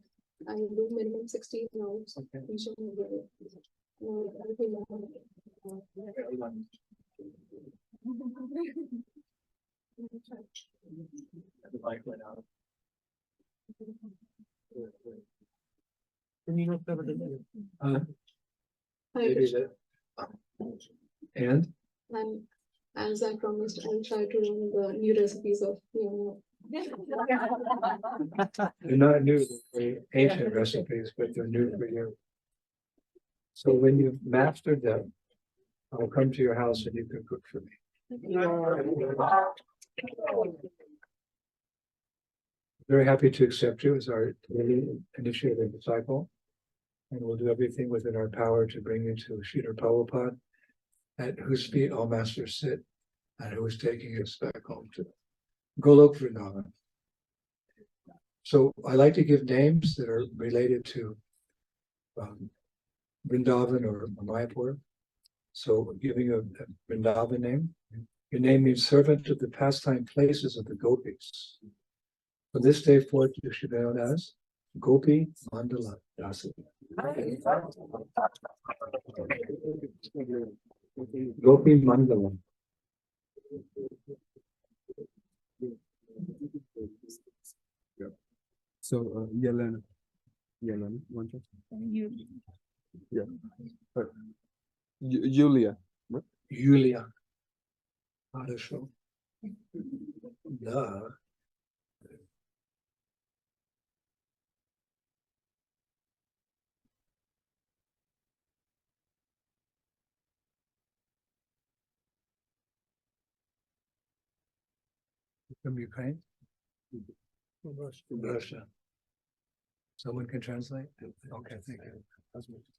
I will do minimum 16 rounds. Okay. The light went out. Maybe that. And And as I promised, I'll try to learn the new recipes of they're not new, they're ancient recipes, but they're new for you. So when you've mastered them, I'll come to your house and you can cook for me. Very happy to accept you as our initiated disciple. And we'll do everything within our power to bring you to Sridhar Prabhupada, at whose feet all masters sit, and who is taking us back home to Golok Vrindavan. So I like to give names that are related to Vrindavan or Mayapur. So giving a Vrindavan name. Your name means servant of the pastime places of the gopis. From this day forth, you should be known as Gopi Mandala Dasi. Gopi Mandala. So Yelena, one second. Yeah. Julia. What? Yulia. Хорошо. Да. From Ukraine? From Russia. Someone can translate? Okay, thank you.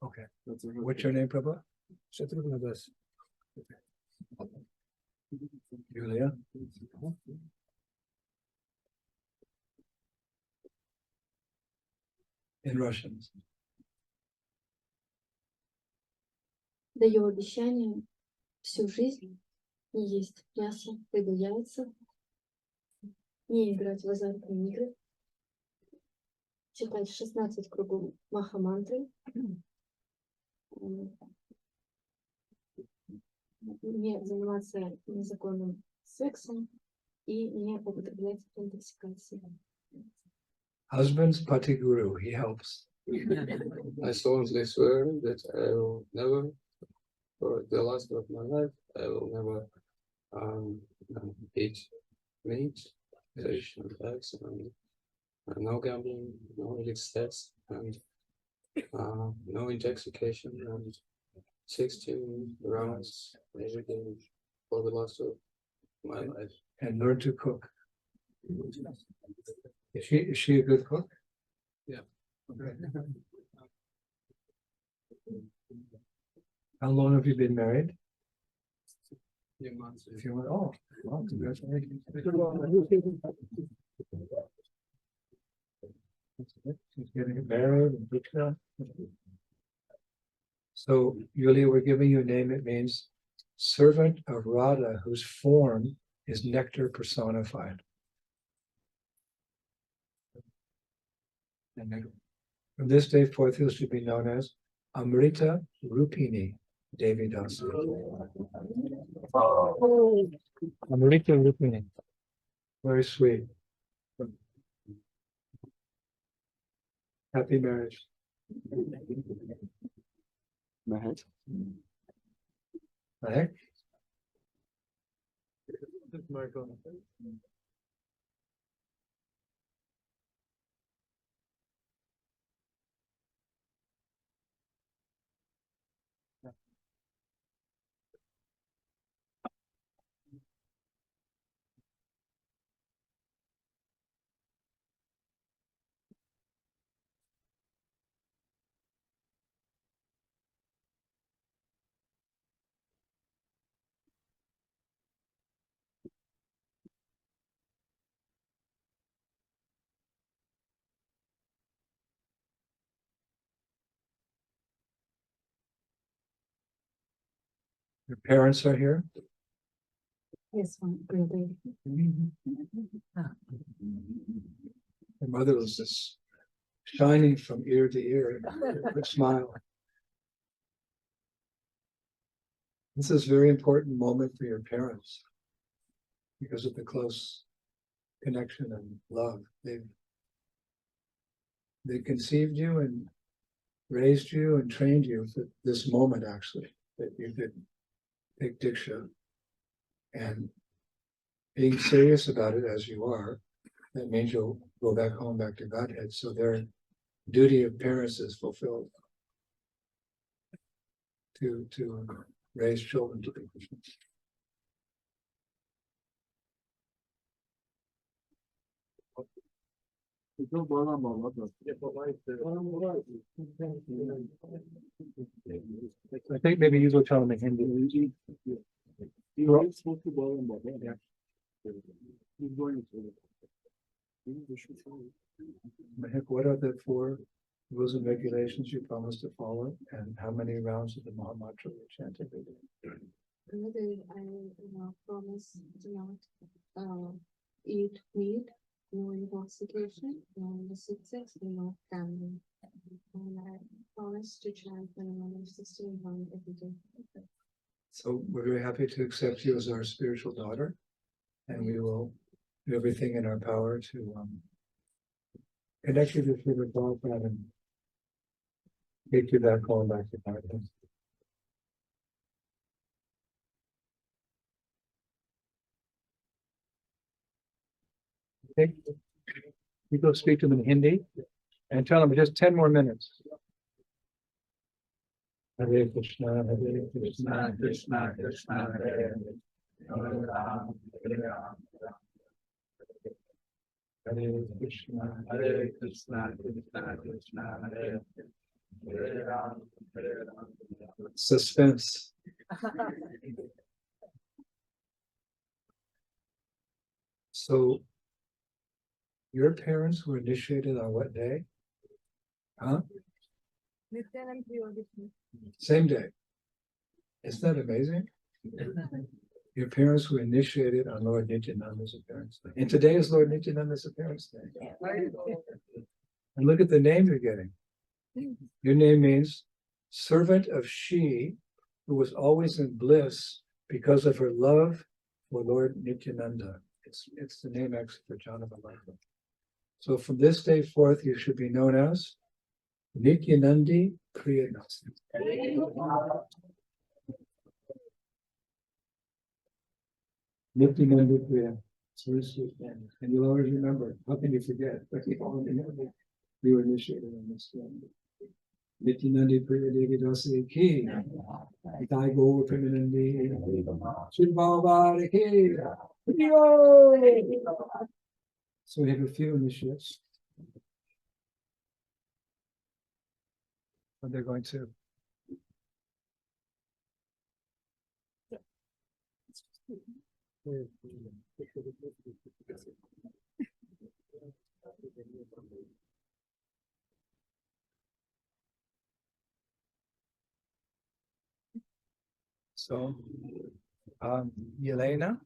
Okay. What's your name, Prabhu? Yulia? In Russian. Даю обещание всю жизнь не есть мясо, рыбу, яйца, не играть в азартные игры, читать 16 кругов маха-мантры, не заниматься незаконным сексом и не употреблять интоксикации. Husband's Pati Guru, he helps. I solemnly swear that I will never, for the last of my life, I will never eat meat, fish, and eggs, and no gambling, no illicit sex, and no intoxication, and 16 rounds, everything for the last of my life. And learn to cook. Is she a good cook? Yeah. Okay. How long have you been married? Few months. A few months. Oh, well, congratulations. She's getting married and big stuff. So, Yulia, we're giving you a name. It means servant of Radha, whose form is nectar personified. And then from this day forth, you should be known as Amrita Rupini Devi Dasi. Amrita Rupini. Very sweet. Happy marriage. Mahek. Right? Your parents are here. Yes, one, really. Your mother was just shining from ear to ear, her smile. This is a very important moment for your parents because of the close connection and love. They conceived you and raised you and trained you for this moment, actually, that you could take Diksha. And being serious about it as you are, that means you'll go back home, back to Godhead. So their duty of parents is fulfilled to raise children to be Christians. I think maybe you will tell them in Hindi. Yeah. Mahek, what are the 4 rules and regulations you promised to follow, and how many rounds of the Maha Mantra you chanted every day? Another, I promise to not eat meat, no intoxication, no illicit sex, no gambling. And I promise to chant the name of 16 rounds every day. So we're very happy to accept you as our spiritual daughter, and we will do everything in our power to connect you to Srila Prabhupada and take you back home, back to Bhagavad. Okay, you go speak to them in Hindi and tell them just 10 more minutes. Hare Krishna, Krishna, Krishna, Hare Hare Ram, Hare Krishna, Krishna, Krishna, Hare Hare Ram, Hare Ram. Suspense. So, your parents were initiated on what day? Huh? Nityananda trayodashi. Same day. Isn't that amazing? Your parents were initiated on Lord Nityananda's appearance day. And today is Lord Nityananda's appearance day. And look at the name you're getting. Your name means servant of she who was always in bliss because of her love for Lord Nityananda. It's the name actually for Janavalaka. So from this day forth, you should be known as Nityanandi Priyadasi. Nityanandi Priya. It's very sweet name. And you'll always remember. How can you forget? But you always remember you were initiated on this day. Nityananda trayodashi ki. Itai go Premanandi. Shivavara ki. So we have a few initiates. And they're going to. So, Yelena.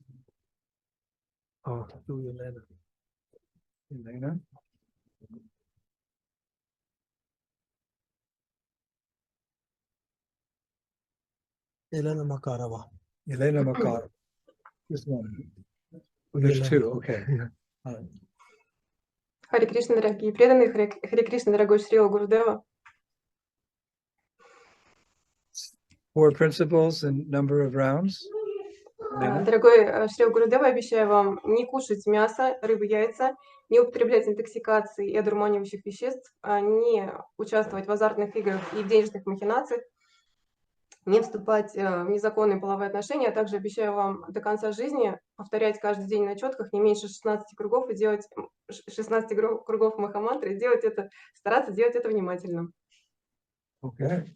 Oh, do Yelena. Yelena. Елена Макарова. Yelena Makar. This one. Oh, there's Yelena. two, okay. Харе Кришна, дорогие преданные, Харе Кришна, дорогой Шрила Гурудева. 4 principles and number of rounds. Yelena. Дорогой Шрила Гурудева, обещаю вам не кушать мясо, рыбу, яйца, не употреблять интоксикации и одурманивающих веществ, не участвовать в азартных играх и в денежных махинациях, не вступать в незаконные половые отношения, а также обещаю вам до конца жизни повторять каждый день на четках не меньше 16 кругов и делать 16 кругов махамантры, и делать это, стараться делать это внимательно. Okay.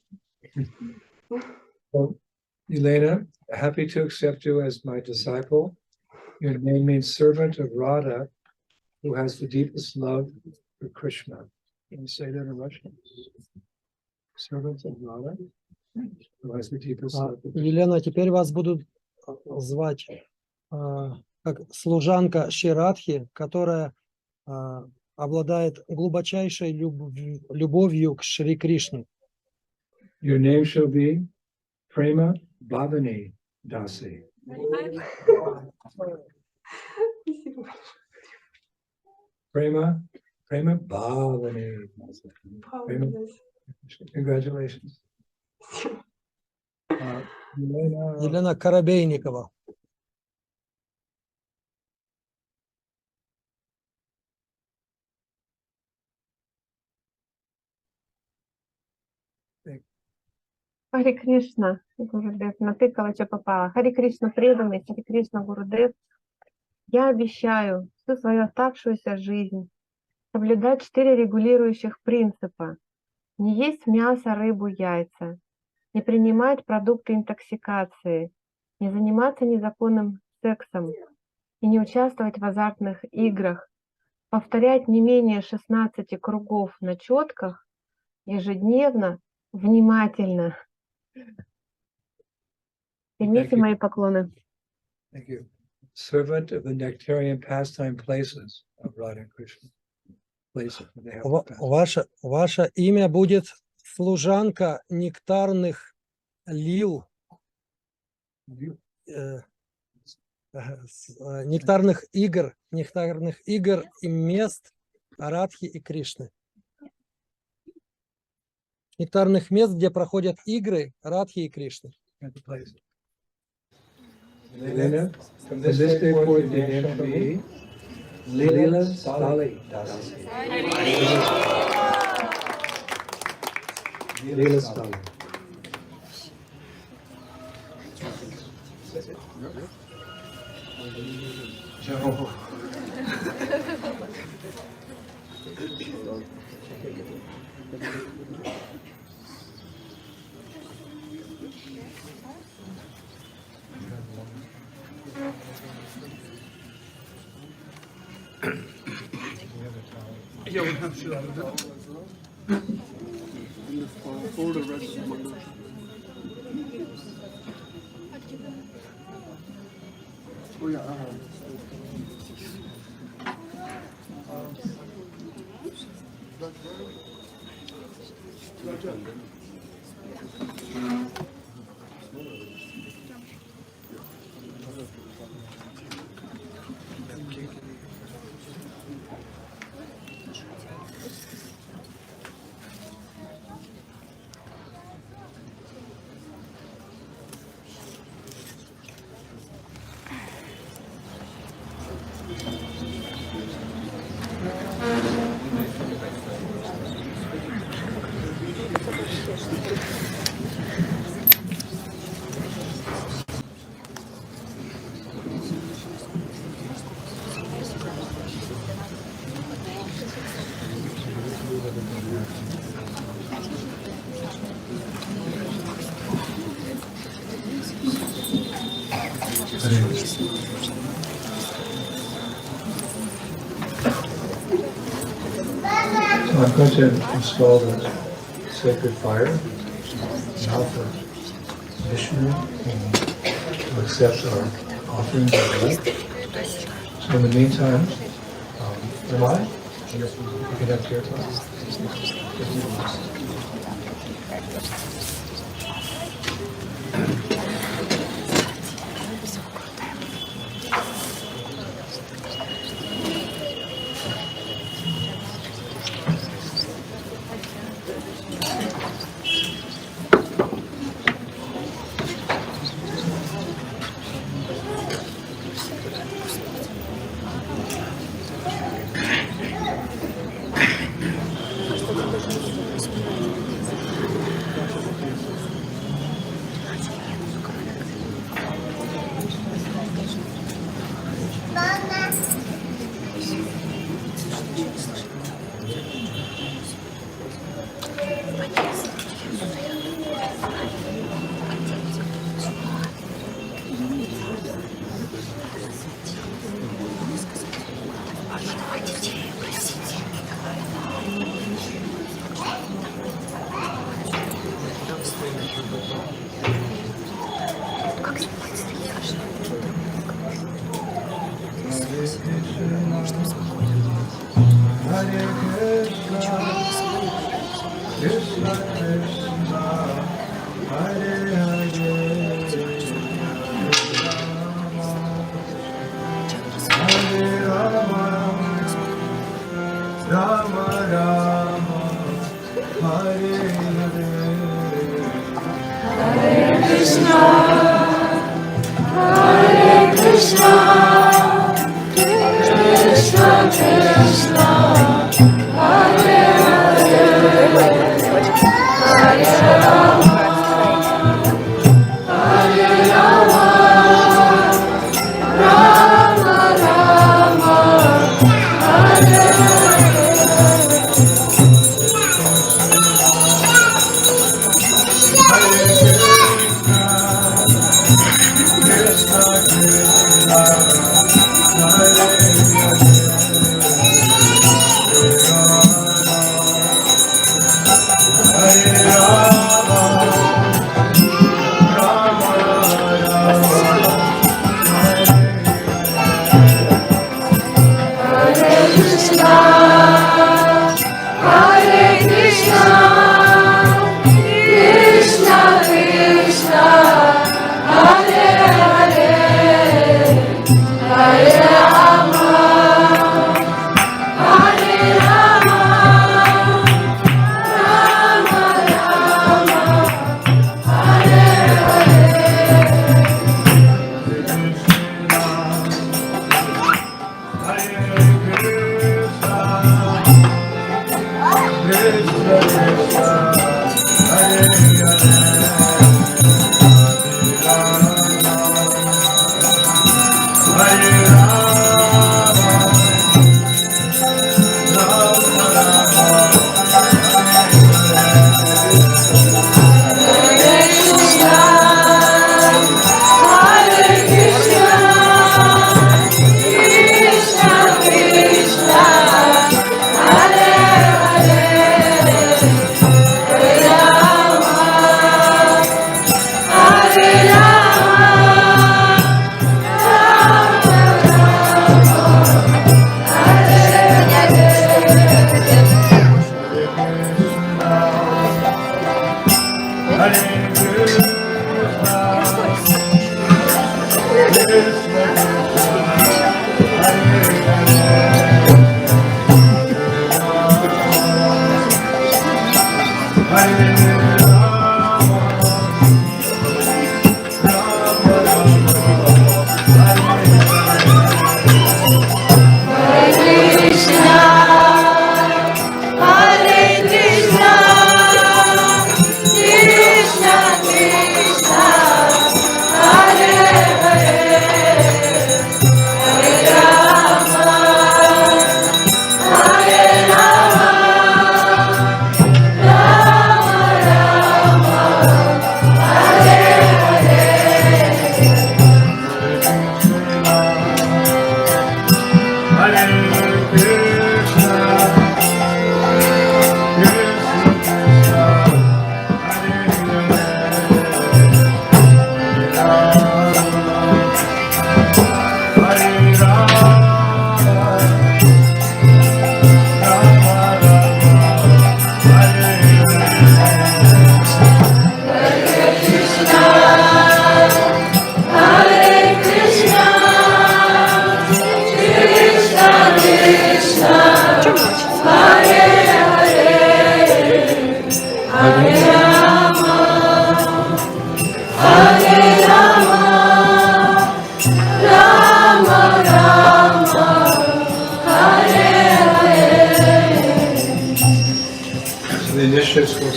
Well, Yelena, happy to accept you as my disciple. Your name means servant of Radha, who has the deepest love for Krishna. Can you say that in Russian? Servant of Radha, who has the deepest love for Krishna. Елена, теперь вас будут звать как служанка Ширадхи, которая обладает глубочайшей любовью к Шри Кришне. Your name shall be Prema Bhavani Dasi. Prema Bhavani Dasi. Congratulations. Yelena, Елена Коробейникова. Харе Кришна, Гурудев, натыкала, что попало. Харе Кришна преданный, Харе Кришна Гурудев. Я обещаю всю свою оставшуюся жизнь соблюдать 4 регулирующих принципа. Не есть мясо, рыбу, яйца. Не принимать продукты интоксикации. Не заниматься незаконным сексом. И не участвовать в азартных играх. Повторять не менее 16 кругов на четках ежедневно, внимательно. Примите мои поклоны. thank you. Servant of the nectarian pastime places of Radha and Krishna. Places where they have the pastime. Ваше имя будет служанка нектарных лил, нектарных игр и мест Радхи и Кришны. Нектарных мест, где проходят игры Радхи и Кришны. At the place. Yelena, from this day forth your name shall be Leela Sali Dasi. Leela Sali. Joe. For the rest of my Oh yeah, So I'm going to install the sacred fire now for Vishnu to accept our offerings of light. So in the meantime, am I? You can have your time.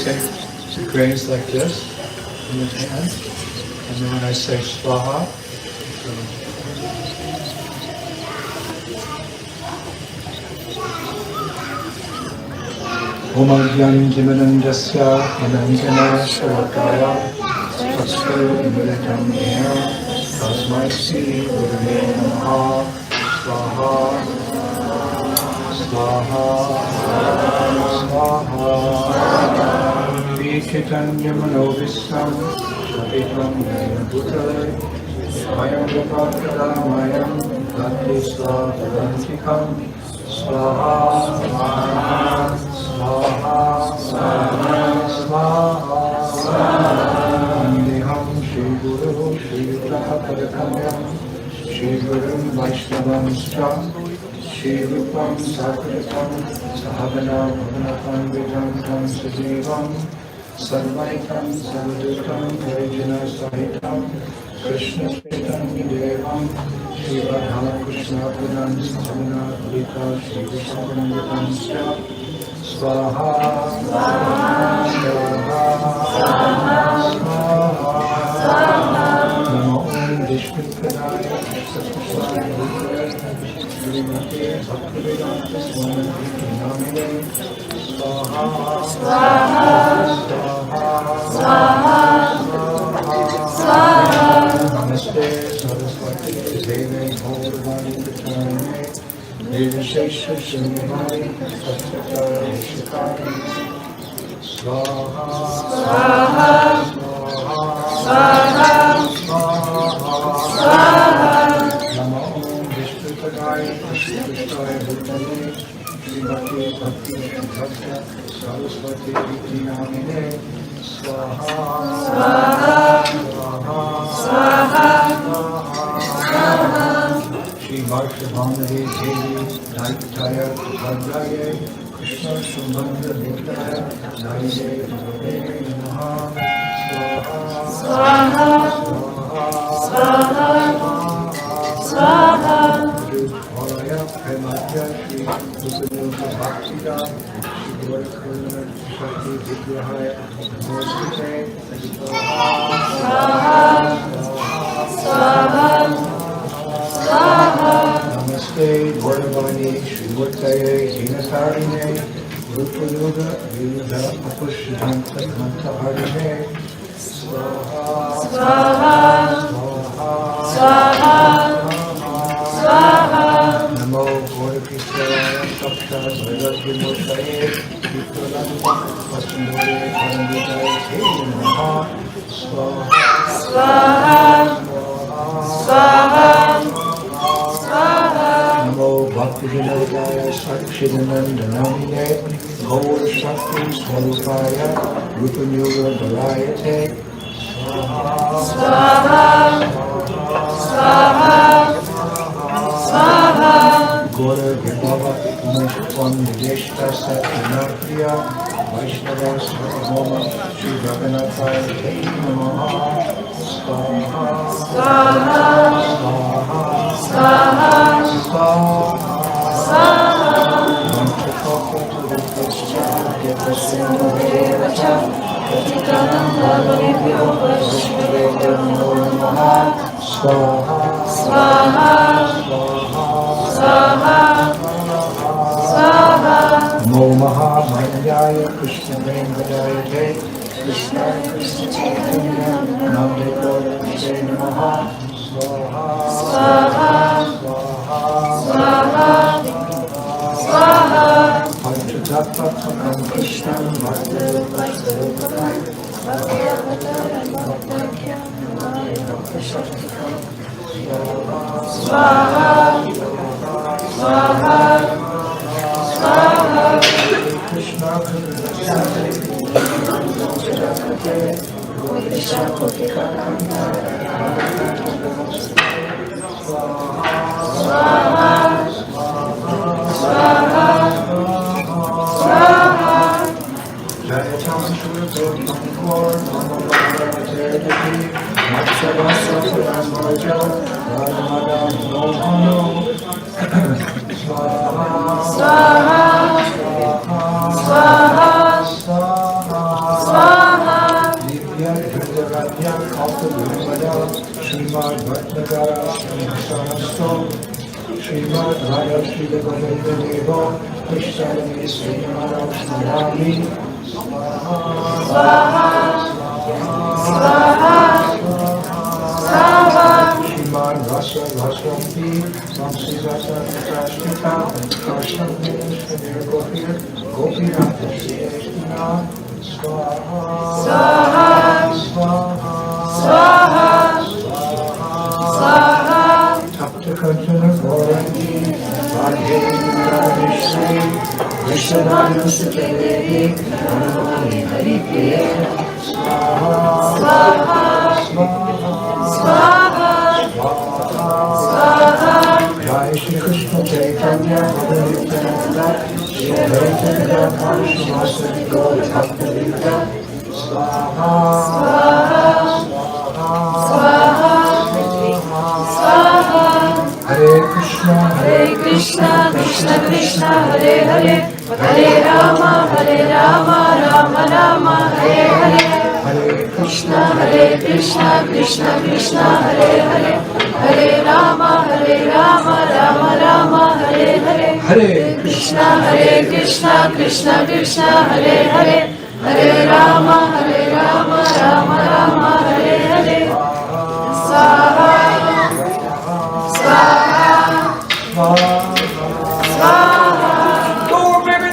take the grains like this in the hand, and then when I say swaha, Om Agyan Divanandasya Ananjana Shalakaya Satsur Imritam Dhyana Tasmai Sri Gurave Namaha Swaha Swaha Swaha Vikitanya Manovisam Shapitam Nayana Bhutale Mayam Vapakadamayam Gati Swaha Dantikam Swaha Swaha Swaha Swaha Swaha Vandeham Shri Guru Shri Prabhakadakanyam Shri Gurum Vaishnavam Sra Shri Rupam Sakritam Sahabana Bhavanatam Vidam Tam Sajivam Sarvaitam Savadutam Varijana Sahitam Krishna Chaitanya Devam Shri Radha Krishna Pradhan Sahabana Bhavita Shri Vishwavandatam Sra Swaha Swaha Swaha Namo Om Vishnu Pradaya Satsvaya Bhutale Srimate Bhaktivedanta Swami Namine Swaha Swaha Swaha Swaha Namaste Saraswati Deve Bhagavani Pratane Nirvishesha Srimani Satyakara Shikari Swaha Swaha Swaha Swaha Namo Om Vishnu Padaya Krishna Krishnaya Bhutale Srimati Bhakti Bhakta Saraswati Iti Namine Swaha Swaha Swaha Swaha Shri Varshabhamari Devi Naitaya Bhadraye Krishna Sambandha Vikraya Naide Bhagavate Namaha Swaha Swaha Swaha Oraya Premadya Shri Upanuka Bhaktida Shri Gurukuna Shakti Vigrahaya Namaste Swaha Namaste Vrindavan Shri Murtaye Dinatarine Rupa Yoga Vyudha Apushidhanta Manta Harine Swaha Swaha Swaha Swaha Namo Gurukisaya Sapta Bhairabhi Murtaye Vikralanta Vasundore Karanditaye Namaha Swaha Swaha Swaha Namo Bhakti Vinodaya Sakshidananda Namine Gaur Shakti Swarupaya Rupanyuga Dharayate Swaha Swaha Swaha Gora Vibhava Umeshwan Nideshta Satyanarpriya Vaishnava Sarvabhauma Shri Raghunathaya Te Namaha Swaha Swaha Swaha Swaha Namo Mahamayaya Krishna Vrindavan Krishna Krishna Chaitanya Namo Namaha Swaha Swaha Swaha Swaha Panchatattvam Krishnam Bhakti-Rupam Swaha Swaha Swaha Krishna Krishna Swaha Swaha Swaha Jayatam Shurupam Kor Namavarajayati Matsavasapram Raja Radhamadam Mohano Swaha Swaha Swaha Swaha Saranyam Kalpavimada Srimad Bhattagara Srimad Srimad Radha Sridharadevo Krishnami Srimadam Smarami Swaha Swaha Swaha Srimad Rasa Raswampi Samsi Rasa Trashmita Karsham Nishmir Gopir Gopirata Sriyashtina Swaha Swaha Swaha Swaha Swaha Tapta Kanchana Gaurani Radhe Radheshri Vishnavana Sutadevi Namahi Hari Priya Swaha Swaha Swaha Swaha Swaha Jai Shri Krishna Chaitanya Nityananda Shri Advaita Gadadhar Srivasadi Gaura Bhakta Swaha Swaha Swaha Swaha Hare Krishna Krishna Krishna Hare Hare Hare Rama Rama Rama Hare Hare Hare Krishna Krishna Krishna Hare Hare Hare Rama Rama Rama Hare Hare Hare Krishna Krishna Krishna Hare Hare Hare Rama Rama Rama Hare Hare Swaha Swaha Swaha Go baby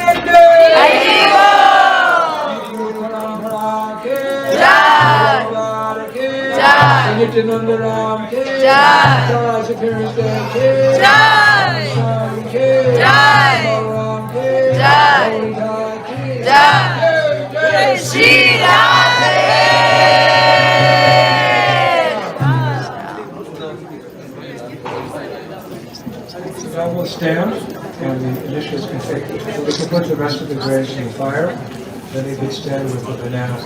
Nityananda Ram ke Jai Sakiriste ke Jai Jai Ram ke Jai Jai Jai Shri Radhe Now we'll stand and the initials can take, we can put the rest of the grains in the fire, then they can stand with the banana, or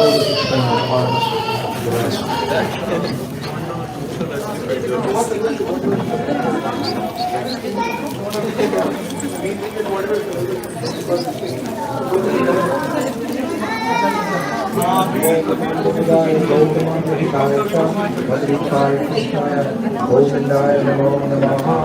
we can spend the arms for the rest. Govindaya Namo Namaha.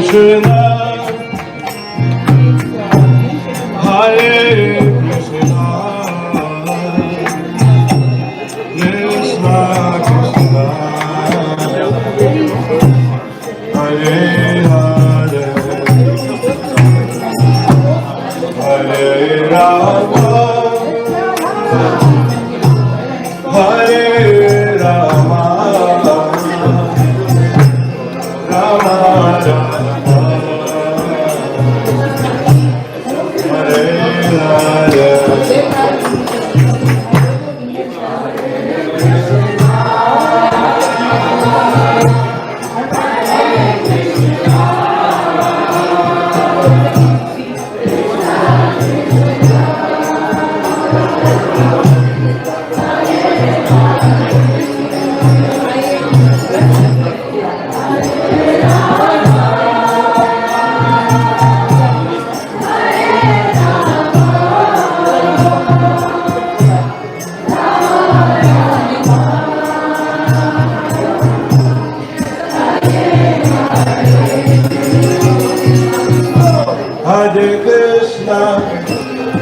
Krishna, Hare Krishna, Krishna Krishna, Hare Hare, Hare Rama, Hare Rama, Rama Rama, Hare Hare. Hare Krishna,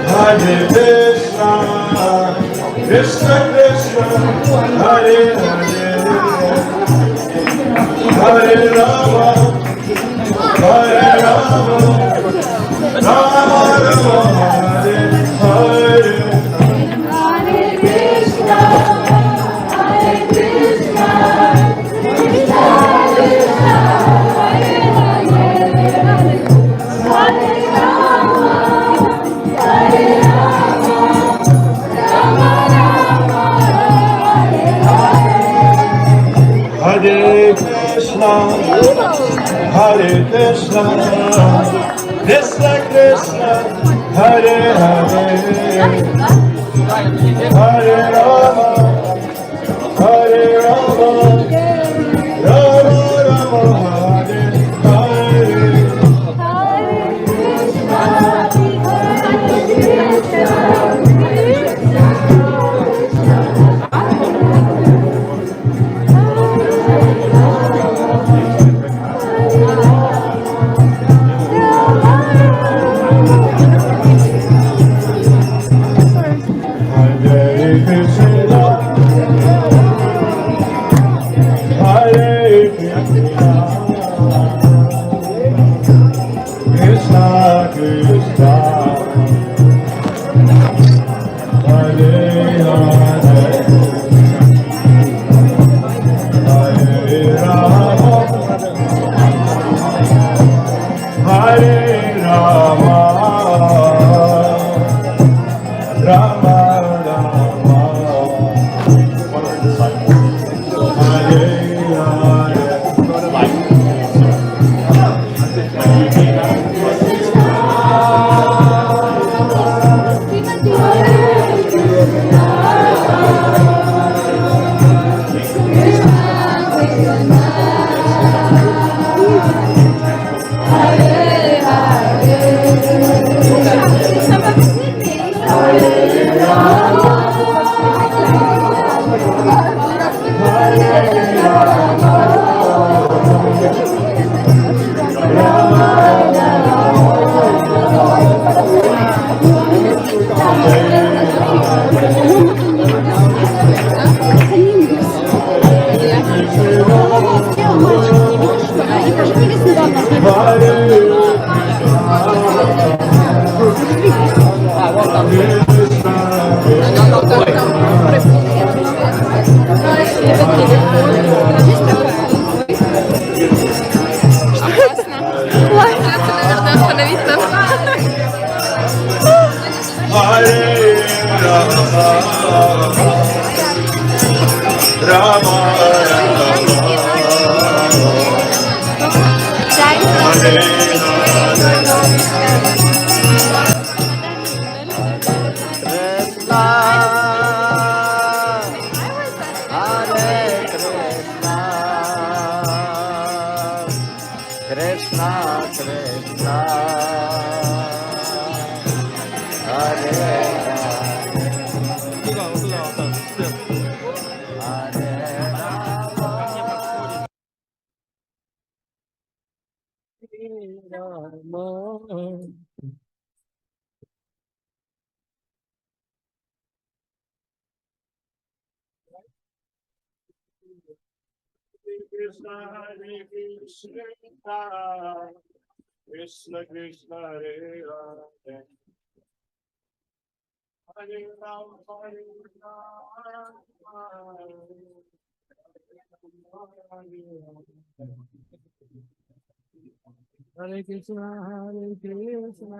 Hare Krishna, Krishna Krishna, Hare Hare, Hare Rama, Hare Rama, Rama Rama, Hare Hare. Hare Krishna, Hare Krishna, Krishna Krishna, Hare Hare, Hare Rama, Hare Rama, Rama Rama, Hare Hare. Hare Krishna, Hare Krishna, Krishna Krishna, Hare Hare, Hare Rama, Hare Rama, Rama Rama, Hare Hare. Hare Krishna, Hare Krishna, Krishna Krishna, Hare Hare, Hare Rama, Hare Rama, Rama Rama, Hare Hare. Rama. Krishna, Hare Krishna, Krishna Krishna, Hare Hare, Hare Ram, Hare Ram, Hare Krishna, Hare Krishna.